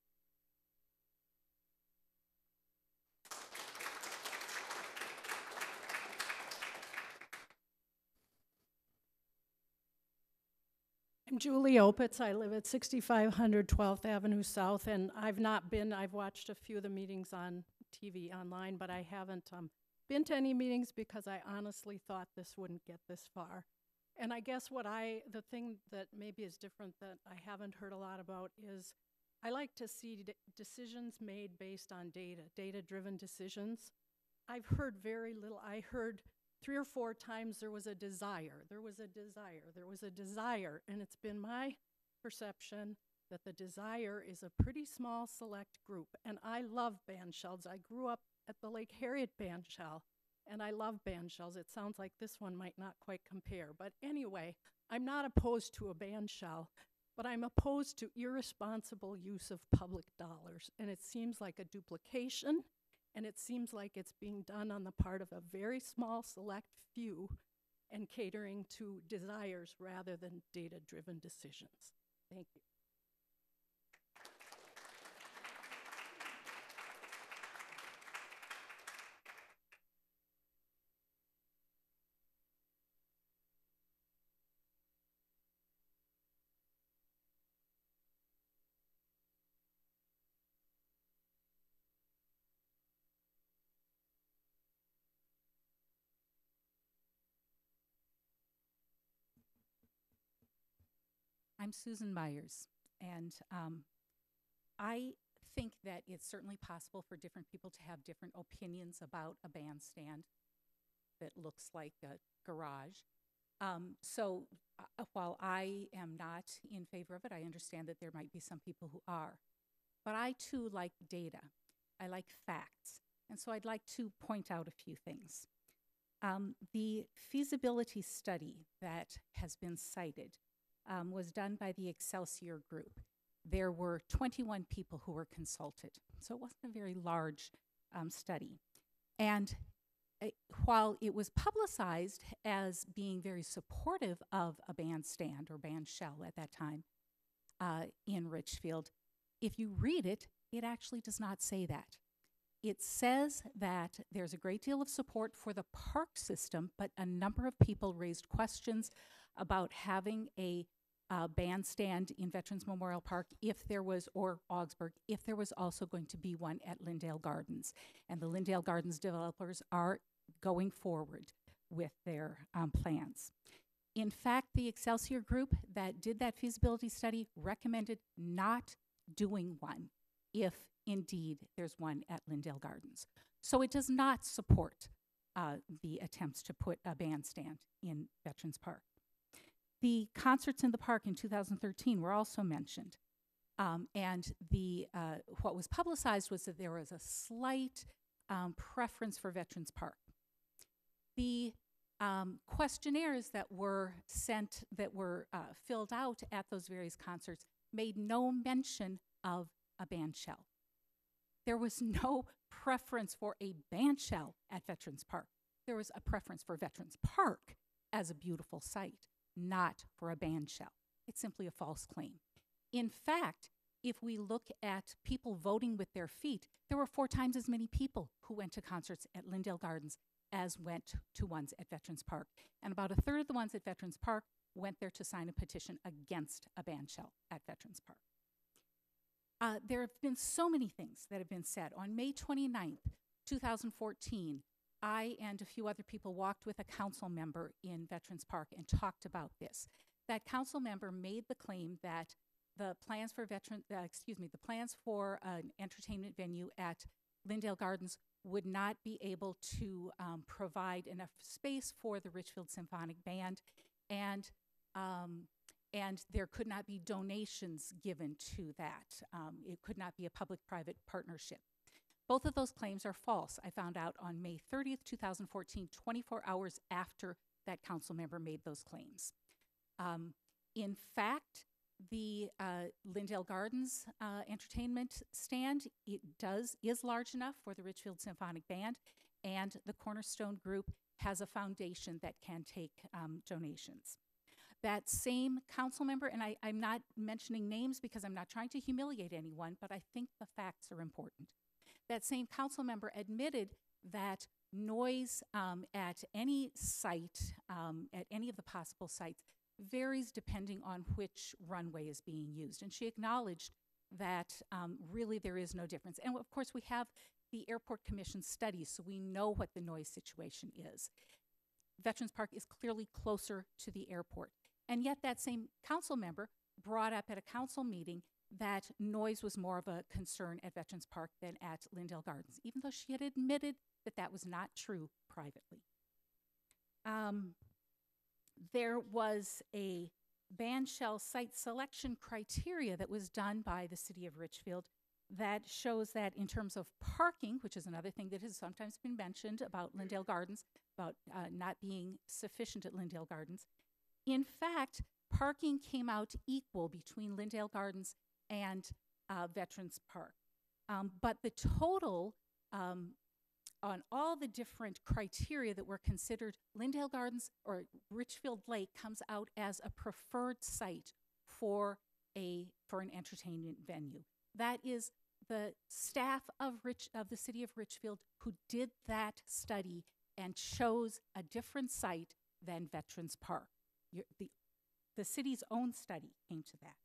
I'm Julie Opitz. I live at 6500 12th Avenue South, and I've watched a few of the meetings on TV online, but I haven't been to any meetings because I honestly thought this wouldn't get this far. And I guess the thing that maybe is different that I haven't heard a lot about is I like to see decisions made based on data-driven decisions. I've heard very little. I heard 3 or 4 times there was a desire, and it's been my perception that the desire is a pretty small select group. And I love band shells. I grew up at the Lake Harriet band shell, and I love band shells. It sounds like this one might not quite compare. But anyway, I'm not opposed to a band shell, but I'm opposed to irresponsible use of public dollars. And it seems like a duplication, and it seems like it's being done on the part of a very small select few and catering to desires rather than data-driven decisions. Thank you. I'm Susan Myers, and I think that it's certainly possible for different people to have different opinions about a bandstand that looks like a garage. So while I am not in favor of it, I understand that there might be some people who are. But I too like data. I like facts. And so I'd like to point out a few things. The feasibility study that has been cited was done by the Excelsior Group. There were 21 people who were consulted, so it wasn't a very large study. And while it was publicized as being very supportive of a bandstand or band shell at that time in Richfield, if you read it, it actually does not say that. It says that there's a great deal of support for the park system, but a number of people raised questions about having a bandstand in Veterans Memorial Park if there was, or Augsburg, if there was also going to be one at Lindale Gardens. And the Lindale Gardens developers are going forward with their plans. In fact, the Excelsior group that did that feasibility study recommended not doing one if indeed there's one at Lindale Gardens. So it does not support the attempts to put a bandstand in Veterans Park. The concerts in the park in 2013 were also mentioned. And what was publicized was that there was a slight preference for Veterans Park. The questionnaires that were sent, that were filled out at those various concerts, made no mention of a band shell. There was no preference for a band shell at Veterans Park. There was a preference for Veterans Park as a beautiful site, not for a band shell. It's simply a false claim. In fact, if we look at people voting with their feet, there were 4 times as many people who went to concerts at Lindale Gardens as went to ones at Veterans Park. And about 1/3 of the ones at Veterans Park went there to sign a petition against a band shell at Veterans Park. There have been so many things that have been said. On May 29th, 2014, I and a few other people walked with a council member in Veterans Park and talked about this. That council member made the claim that the plans for the plans for an entertainment venue at Lindale Gardens would not be able to provide enough space for the Richfield Symphonic Band, and there could not be donations given to that. It could not be a public-private partnership. Both of those claims are false. I found out on May 30th, 2014, 24 hours after that council member made those claims. In fact, the Lindale Gardens entertainment stand, is large enough for the Richfield Symphonic Band, and the Cornerstone Group has a foundation that can take donations. That same council member, and I'm not mentioning names because I'm not trying to humiliate anyone, but I think the facts are important. That same council member admitted that noise at any site, at any of the possible sites, varies depending on which runway is being used. And she acknowledged that really there is no difference. And of course, we have the Airport Commission studies, so we know what the noise situation is. Veterans Park is clearly closer to the airport. And yet that same council member brought up at a council meeting that noise was more of a concern at Veterans Park than at Lindale Gardens, even though she had admitted that that was not true privately. There was a band shell site selection criteria that was done by the city of Richfield that shows that in terms of parking, which is another thing that has sometimes been mentioned about Lindale Gardens, about not being sufficient at Lindale Gardens. In fact, parking came out equal between Lindale Gardens and Veterans Park. But the total on all the different criteria that were considered, Lindale Gardens or Richfield Lake comes out as a preferred site for an entertainment venue. That is the staff of the city of Richfield who did that study and chose a different site than Veterans Park. The city's own study came to that.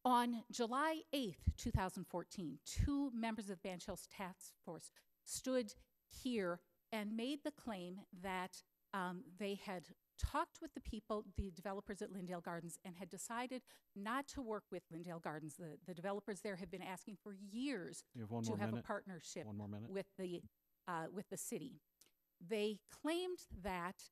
On July 8th, 2014, 2 members of Band Shell's task force stood here and made the claim that they had talked with the developers at Lindale Gardens, and had decided not to work with Lindale Gardens. The developers there have been asking for years to have a partnership with the city. They claimed that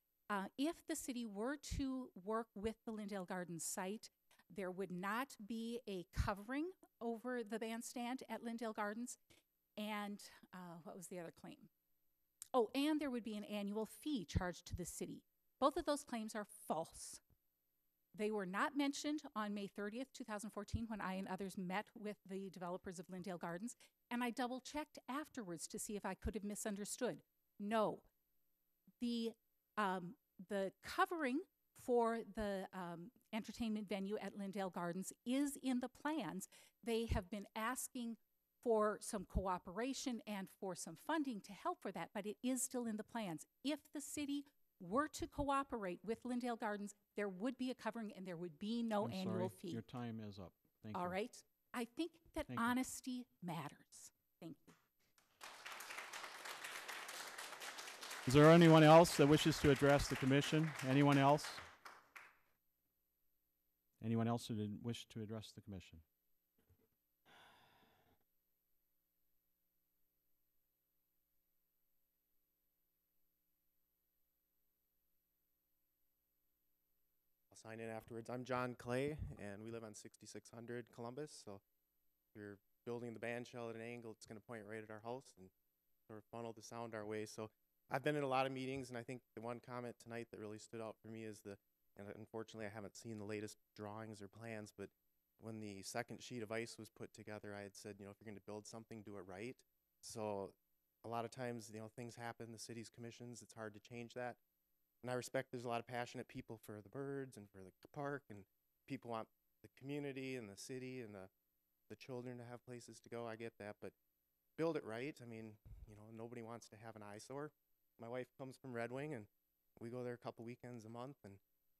if the city were to work with the Lindale Gardens site, there would not be a covering over the bandstand at Lindale Gardens. And what was the other claim? Oh, and there would be an annual fee charged to the city. Both of those claims are false. They were not mentioned on May 30th, 2014, when I and others met with the developers of Lindale Gardens, and I double-checked afterwards to see if I could have misunderstood. No. The covering for the entertainment venue at Lindale Gardens is in the plans. They have been asking for some cooperation and for some funding to help for that, but it is still in the plans. If the city were to cooperate with Lindale Gardens, there would be a covering and there would be no I'm annual sorry, fee. your time is up. Thank you. All right? I think that Thank you. honesty matters. Thank you. Is there anyone else that wishes to address the commission? Anyone else? Anyone else who didn't wish to address the commission? I'll sign in afterwards. I'm John Clay, and we live on 6600 Columbus. So if you're building the band shell at an angle, it's going to point right at our house and sort of funnel the sound our way. So I've been in a lot of meetings, and I think the one comment tonight that really stood out for me is and unfortunately I haven't seen the latest drawings or plans, but when the second sheet of ice was put together, I had said, if you're going to build something, do it right. So a lot of times, things happen, the city's commissions, it's hard to change that. And I respect there's a lot of passionate people for the birds and for the park, and people want the community and the city and the children to have places to go. I get that, but build it right. I mean, nobody wants to have an eyesore. My wife comes from Red Wing, and we go there a couple weekends a month, and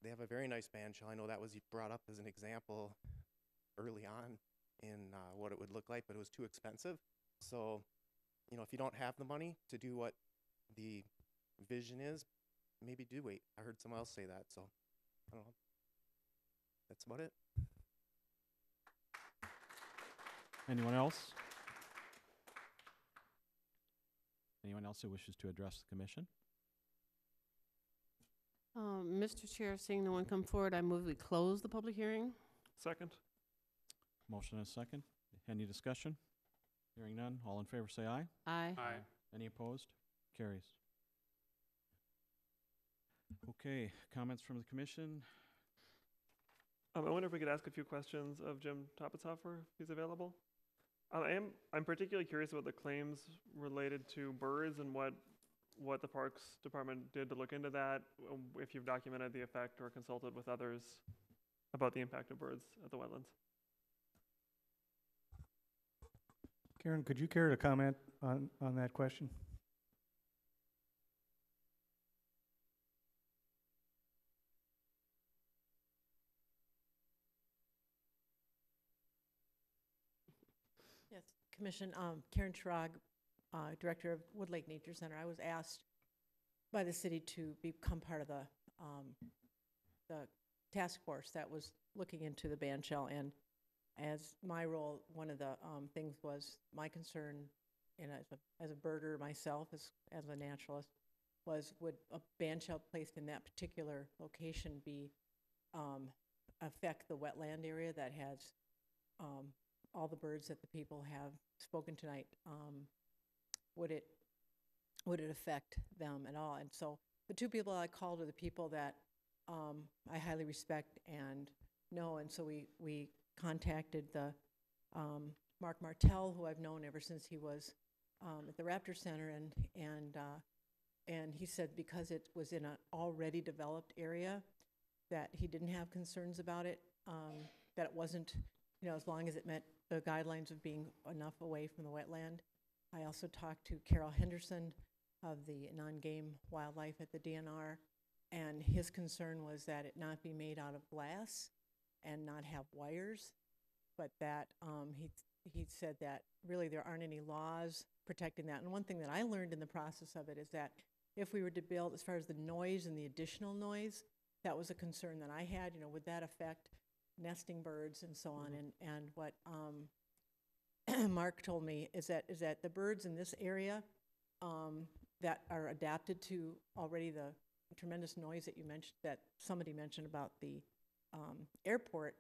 they have a very nice band shell. I know that was brought up as an example early on in what it would look like, but it was too expensive. So, if you don't have the money to do what the vision is, maybe do wait. I heard someone else say that, so I don't know. That's about it. Anyone else? Anyone else who wishes to address the commission? Mr. Chair, seeing no one come forward, I move we close the public hearing. Second. Motion and a second. Any discussion? Hearing none. All in favor say aye. Aye. Aye. Any opposed? Carries. Okay, comments from the commission? I wonder if we could ask a few questions of Jim Topetshofer, if he's available. I'm particularly curious about the claims related to birds and what the Parks Department did to look into that, if you've documented the effect or consulted with others about the impact of birds at the wetlands. Karen, could you care to comment on that question? Yes, Commission, Karen Schrag, Director of Wood Lake Nature Center. I was asked by the city to become part of the task force that was looking into the band shell, and as my role, one of the things was my concern, and as a birder myself, as a naturalist, was would a band shell placed in that particular location be affect the wetland area that has all the birds that the people have spoken tonight? Would it affect them at all? And so the two people I called are the people that I highly respect and know, and so we contacted the Mark Martell, who I've known ever since he was at the Raptor Center, and he said because it was in an already developed area that he didn't have concerns about it, that it wasn't, as long as it met the guidelines of being enough away from the wetland. I also talked to Carol Henderson of the non-game wildlife at the DNR, and his concern was that it not be made out of glass and not have wires, but that he said that really there aren't any laws protecting that. And one thing that I learned in the process of it is that if we were to build, as far as the noise and the additional noise, that was a concern that I had, would that affect nesting birds and so on? And what Mark told me is that the birds in this area that are adapted to already the tremendous noise that you mentioned, that somebody mentioned about the airport,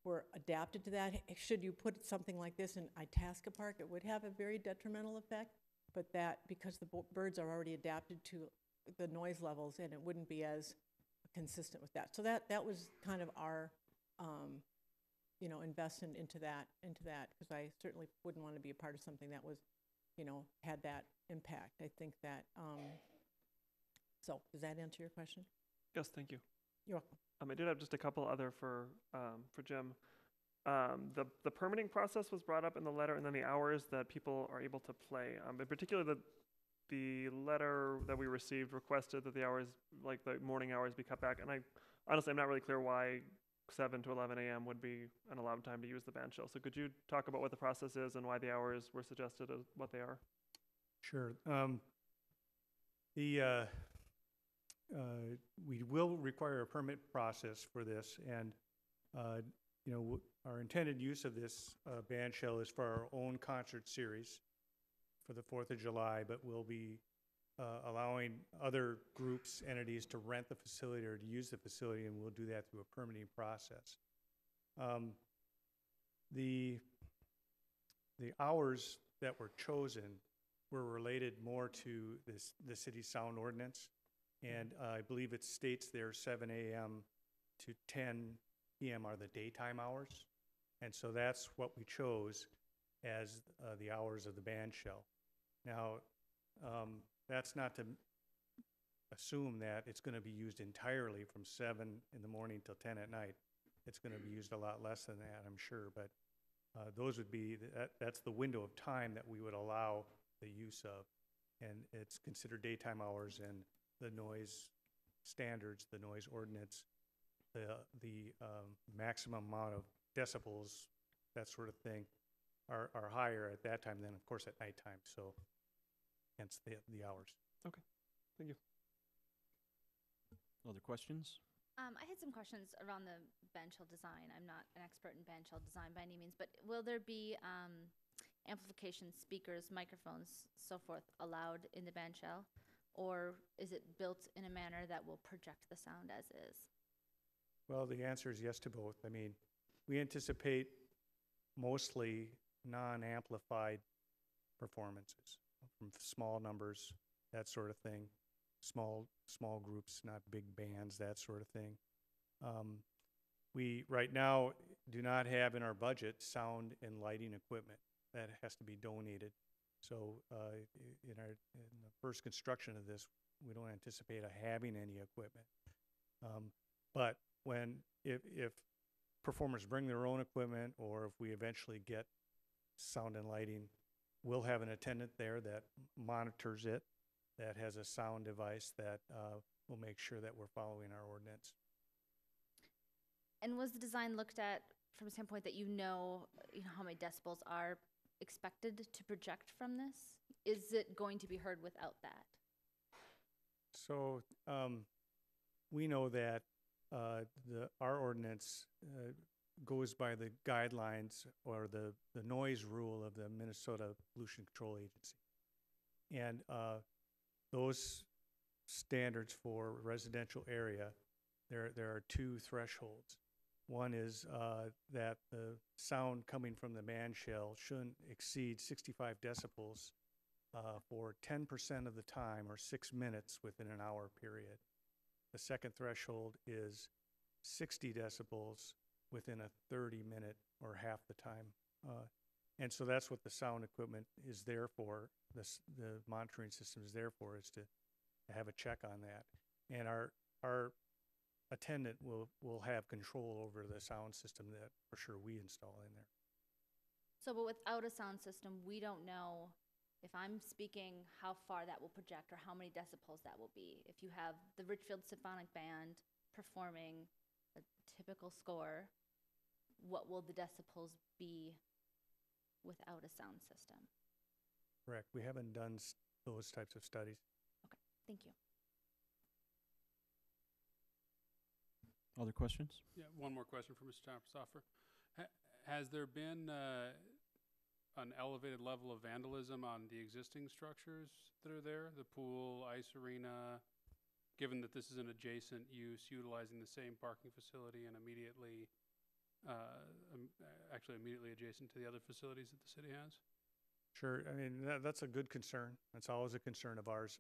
were adapted to that. Should you put something like this in Itasca Park, it would have a very detrimental effect, but that because the birds are already adapted to the noise levels, and it wouldn't be as consistent with that. So that was kind of our investment into that, because I certainly wouldn't want to be a part of something that was, had that impact. I think that, so does that answer your question? Yes, thank you. You're welcome. I did have just a couple other for Jim. The permitting process was brought up in the letter, and then the hours that people are able to play. In particular, the letter that we received requested that the hours, like the morning hours, be cut back. And honestly, I'm not really clear why 7 to 11 a.m. would be an allowed time to use the band shell. So could you talk about what the process is and why the hours were suggested as what they are? Sure. We will require a permit process for this, and our intended use of this band shell is for our own concert series for the 4th of July, but we'll be allowing other groups, entities to rent the facility or to use the facility, and we'll do that through a permitting process. The hours that were chosen were related more to the city's sound ordinance, and I believe it states there 7 a.m. to 10 p.m. are the daytime hours, and so that's what we chose as the hours of the band shell. Now, that's not to assume that it's going to be used entirely from 7 in the morning till 10 at night. It's going to be used a lot less than that, I'm sure, but those would be, that's the window of time that we would allow the use of, and it's considered daytime hours, and the noise standards, the noise ordinance, the maximum amount of decibels, that sort of thing, are higher at that time than, of course, at nighttime, so hence the hours. Okay, thank you. Other questions? I had some questions around the band shell design. I'm not an expert in band shell design by any means, but will there be amplification, speakers, microphones, so forth allowed in the band shell? Or is it built in a manner that will project the sound as is? Well, the answer is yes to both. I mean, we anticipate mostly non-amplified performances from small numbers, that sort of thing. Small groups, not big bands, that sort of thing. We right now do not have in our budget sound and lighting equipment. That has to be donated. So in the first construction of this, we don't anticipate having any equipment. But if performers bring their own equipment, or if we eventually get sound and lighting, we'll have an attendant there that monitors it, that has a sound device that will make sure that we're following our ordinance. And was the design looked at from a standpoint that you know how many decibels are expected to project from this? Is it going to be heard without that? So we know that our ordinance goes by the guidelines or the noise rule of the Minnesota Pollution Control Agency. And those standards for residential area, there are two thresholds. One is that the sound coming from the band shell shouldn't exceed 65 decibels for 10% of the time, or 6 minutes within an hour period. The second threshold is 60 decibels within a 30-minute or half the time. And so that's what the sound equipment is there for. The monitoring system is there for, is to have a check on that. And our attendant will have control over the sound system that for sure we install in there. So, but without a sound system, we don't know if I'm speaking how far that will project or how many decibels that will be. If you have the Richfield Symphonic Band performing a typical score, what will the decibels be without a sound system? Correct. We haven't done those types of studies. Okay, thank you. Other questions? Yeah, one more question for Mr. Thompsoffer. Has there been an elevated level of vandalism on the existing structures that are there? The pool, ice arena, given that this is an adjacent use utilizing the same parking facility and immediately adjacent to the other facilities that the city has? Sure. I mean, that's a good concern. That's always a concern of ours.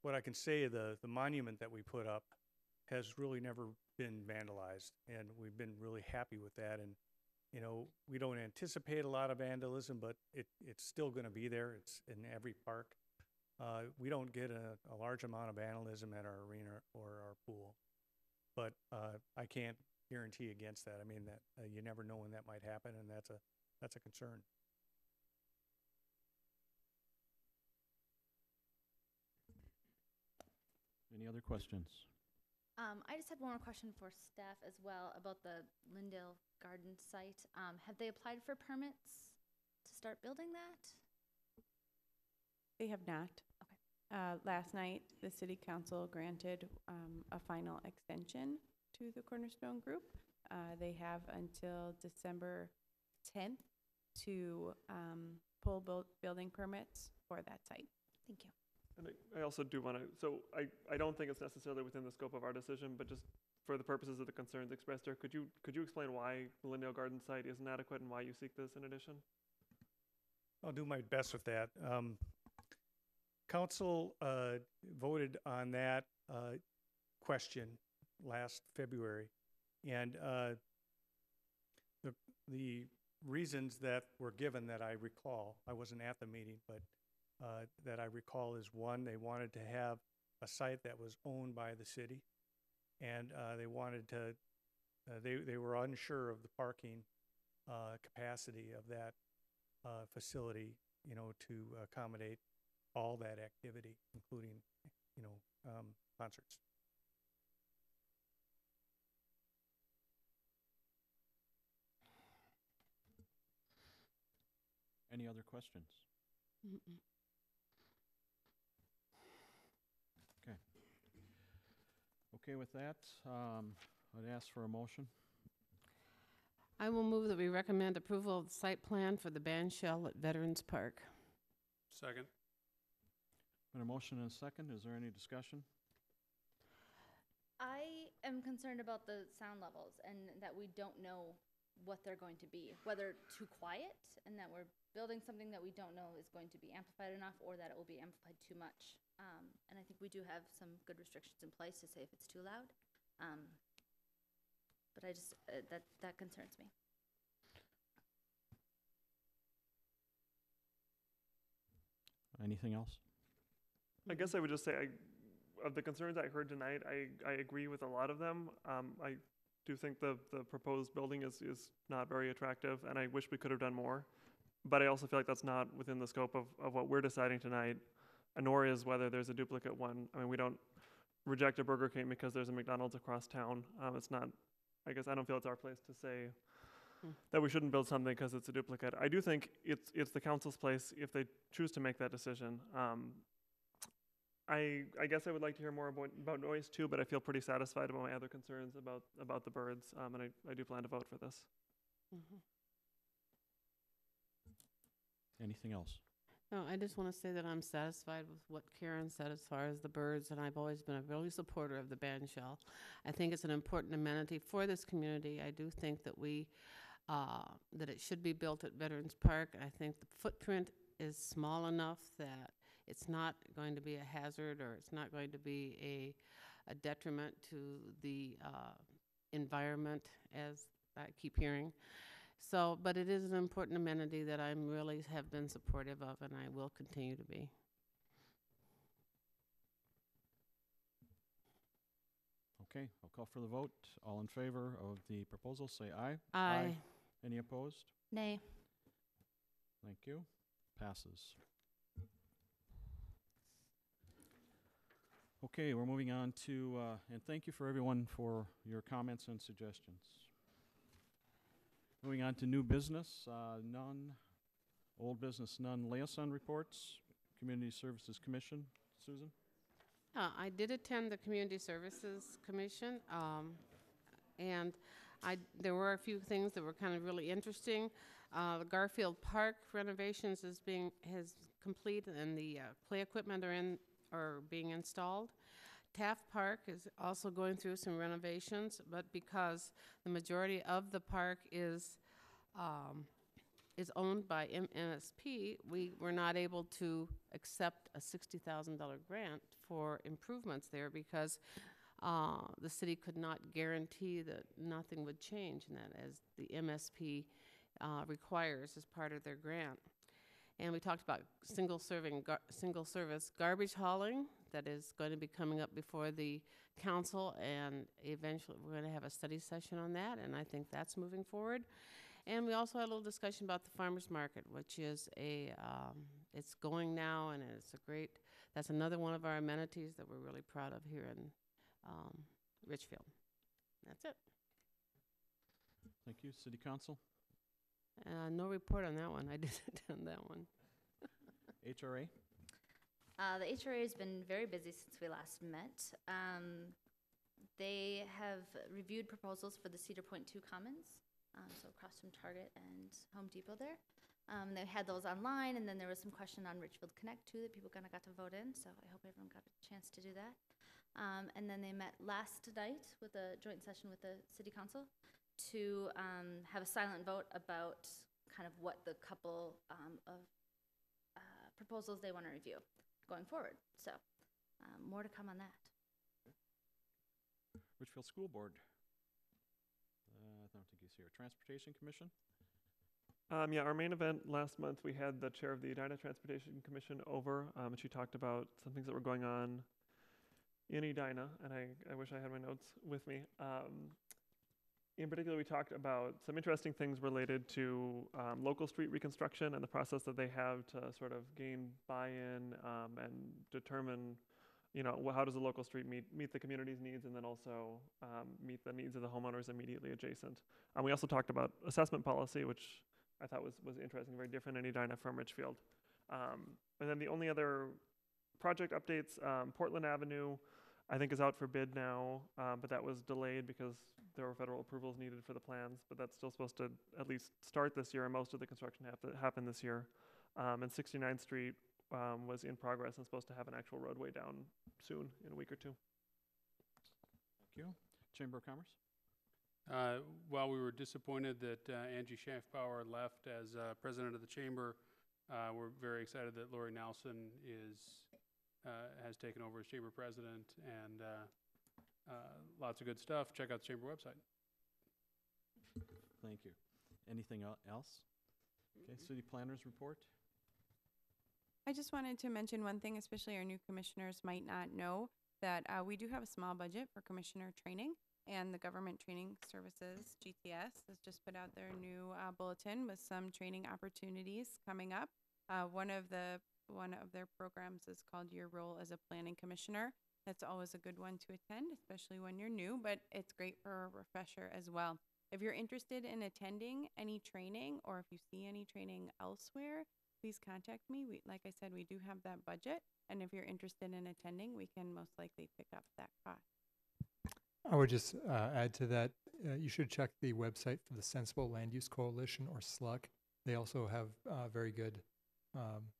What I can say, the monument that we put up has really never been vandalized, and we've been really happy with that. And, we don't anticipate a lot of vandalism, but it's still going to be there. It's in every park. We don't get a large amount of vandalism at our arena or our pool, but I can't guarantee against that. I mean, that you never know when that might happen, and that's a concern. Any other questions? I just had one more question for staff as well about the Lindale Garden site. Have they applied for permits to start building that? They have not. Okay. Last night, the city council granted a final extension to the Cornerstone Group. They have until December 10th to pull building permits for that site. Thank you. And I also do want to, so I don't think it's necessarily within the scope of our decision, but just for the purposes of the concerns expressed here, could you explain why the Lindale Garden site isn't adequate and why you seek this in addition? I'll do my best with that. Council voted on that question last February, and the reasons that were given that I recall, I wasn't at the meeting, but that I recall is, one, they wanted to have a site that was owned by the city, and they wanted to, they were unsure of the parking capacity of that facility, you know, to accommodate all that activity, including, you know, concerts. Any other questions? Mm-mm. Okay. Okay, with that, I'd ask for a motion. I will move that we recommend approval of the site plan for the band shell at Veterans Park. Second. Been a motion and a second. Is there any discussion? I am concerned about the sound levels and that we don't know what they're going to be, whether too quiet and that we're building something that we don't know is going to be amplified enough or that it will be amplified too much. And I think we do have some good restrictions in place to say if it's too loud. But I just, that concerns me. Anything else? I guess I would just say, of the concerns I heard tonight, I agree with a lot of them. I do think the proposed building is not very attractive, and I wish we could have done more. But I also feel like that's not within the scope of what we're deciding tonight, nor is whether there's a duplicate one. I mean, we don't reject a Burger King because there's a McDonald's across town. It's not, I guess I don't feel it's our place to say that we shouldn't build something because it's a duplicate. I do think it's the council's place if they choose to make that decision. I guess I would like to hear more about noise too, but I feel pretty satisfied about my other concerns about the birds, and I do plan to vote for this. Mm-hmm. Anything else? No, I just want to say that I'm satisfied with what Karen said as far as the birds, and I've always been a really supporter of the band shell. I think it's an important amenity for this community. I do think that that it should be built at Veterans Park. I think the footprint is small enough that it's not going to be a hazard or it's not going to be a detriment to the environment, as I keep hearing. So, but it is an important amenity that I really have been supportive of, and I will continue to be. Okay, I'll call for the vote. All in favor of the proposal, say aye. Aye. Any opposed? Nay. Thank you. Passes. Okay, we're moving on to, and thank you for everyone for your comments and suggestions. Moving on to new business, none. Old business, none. Liaison reports, Community Services Commission. Susan? I did attend the Community Services Commission, and there were a few things that were kind of really interesting. The Garfield Park renovations is complete, and the play equipment are being installed. Taft Park is also going through some renovations, but because the majority of the park is owned by MSP, we were not able to accept a $60,000 grant for improvements there because the city could not guarantee that nothing would change in that, as the MSP requires as part of their grant. And we talked about single service garbage hauling that is going to be coming up before the council, and eventually we're going to have a study session on that, and I think that's moving forward. And we also had a little discussion about the farmers market, which is it's going now, and that's another one of our amenities that we're really proud of here in Richfield. That's it. Thank you. City Council? No report on that one. I didn't attend that one. HRA? The HRA has been very busy since we last met. They have reviewed proposals for the Cedar Point 2 Commons, so across from Target and Home Depot there. They had those online, and then there was some question on Richfield Connect too that people kind of got to vote in, so I hope everyone got a chance to do that. And then they met last night with a joint session with the City Council to have a silent vote about kind of what the couple of proposals they want to review going forward. So more to come on that. Richfield School Board? I don't think he's here. Transportation Commission? Yeah, our main event last month, we had the chair of the Edina Transportation Commission over, and she talked about some things that were going on in Edina, and I wish I had my notes with me. In particular, we talked about some interesting things related to local street reconstruction and the process that they have to sort of gain buy-in and determine, how does a local street meet the community's needs, and then also meet the needs of the homeowners immediately adjacent. We also talked about assessment policy, which I thought was interesting, very different in Edina from Richfield. And then the only other project updates, Portland Avenue, I think is out for bid now, but that was delayed because there were federal approvals needed for the plans, but that's still supposed to at least start this year, and most of the construction happen this year. And 69th Street was in progress and supposed to have an actual roadway down soon, in a week or two. Thank you. Chamber of Commerce? While we were disappointed that Angie Schaffbauer left as president of the chamber, we're very excited that Lori Nelson has taken over as chamber president, and lots of good stuff. Check out the chamber website. Thank you. Anything else? Okay, city planners report. I just wanted to mention one thing, especially our new commissioners might not know, that we do have a small budget for commissioner training, and the Government Training Services, GTS, has just put out their new bulletin with some training opportunities coming up. One of their programs is called Your Role as a Planning Commissioner. That's always a good one to attend, especially when you're new, but it's great for a refresher as well. If you're interested in attending any training, or if you see any training elsewhere, please contact me. Like I said, we do have that budget, and if you're interested in attending, we can most likely pick up that cost. I would just add to that, you should check the website for the Sensible Land Use Coalition, or SLUC. They also have very good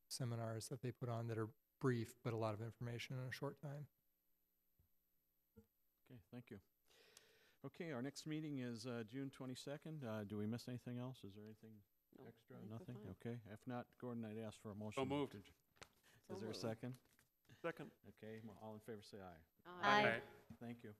seminars that they put on that are brief, but a lot of information in a short time. Okay, thank you. Okay, our next meeting is June 22nd. Do we miss anything else? Is there anything extra? Nothing? Okay. If not, Gordon, I'd ask for a motion. So moved. Is there a second? Second. Okay, all in favor say aye. Aye. Thank you.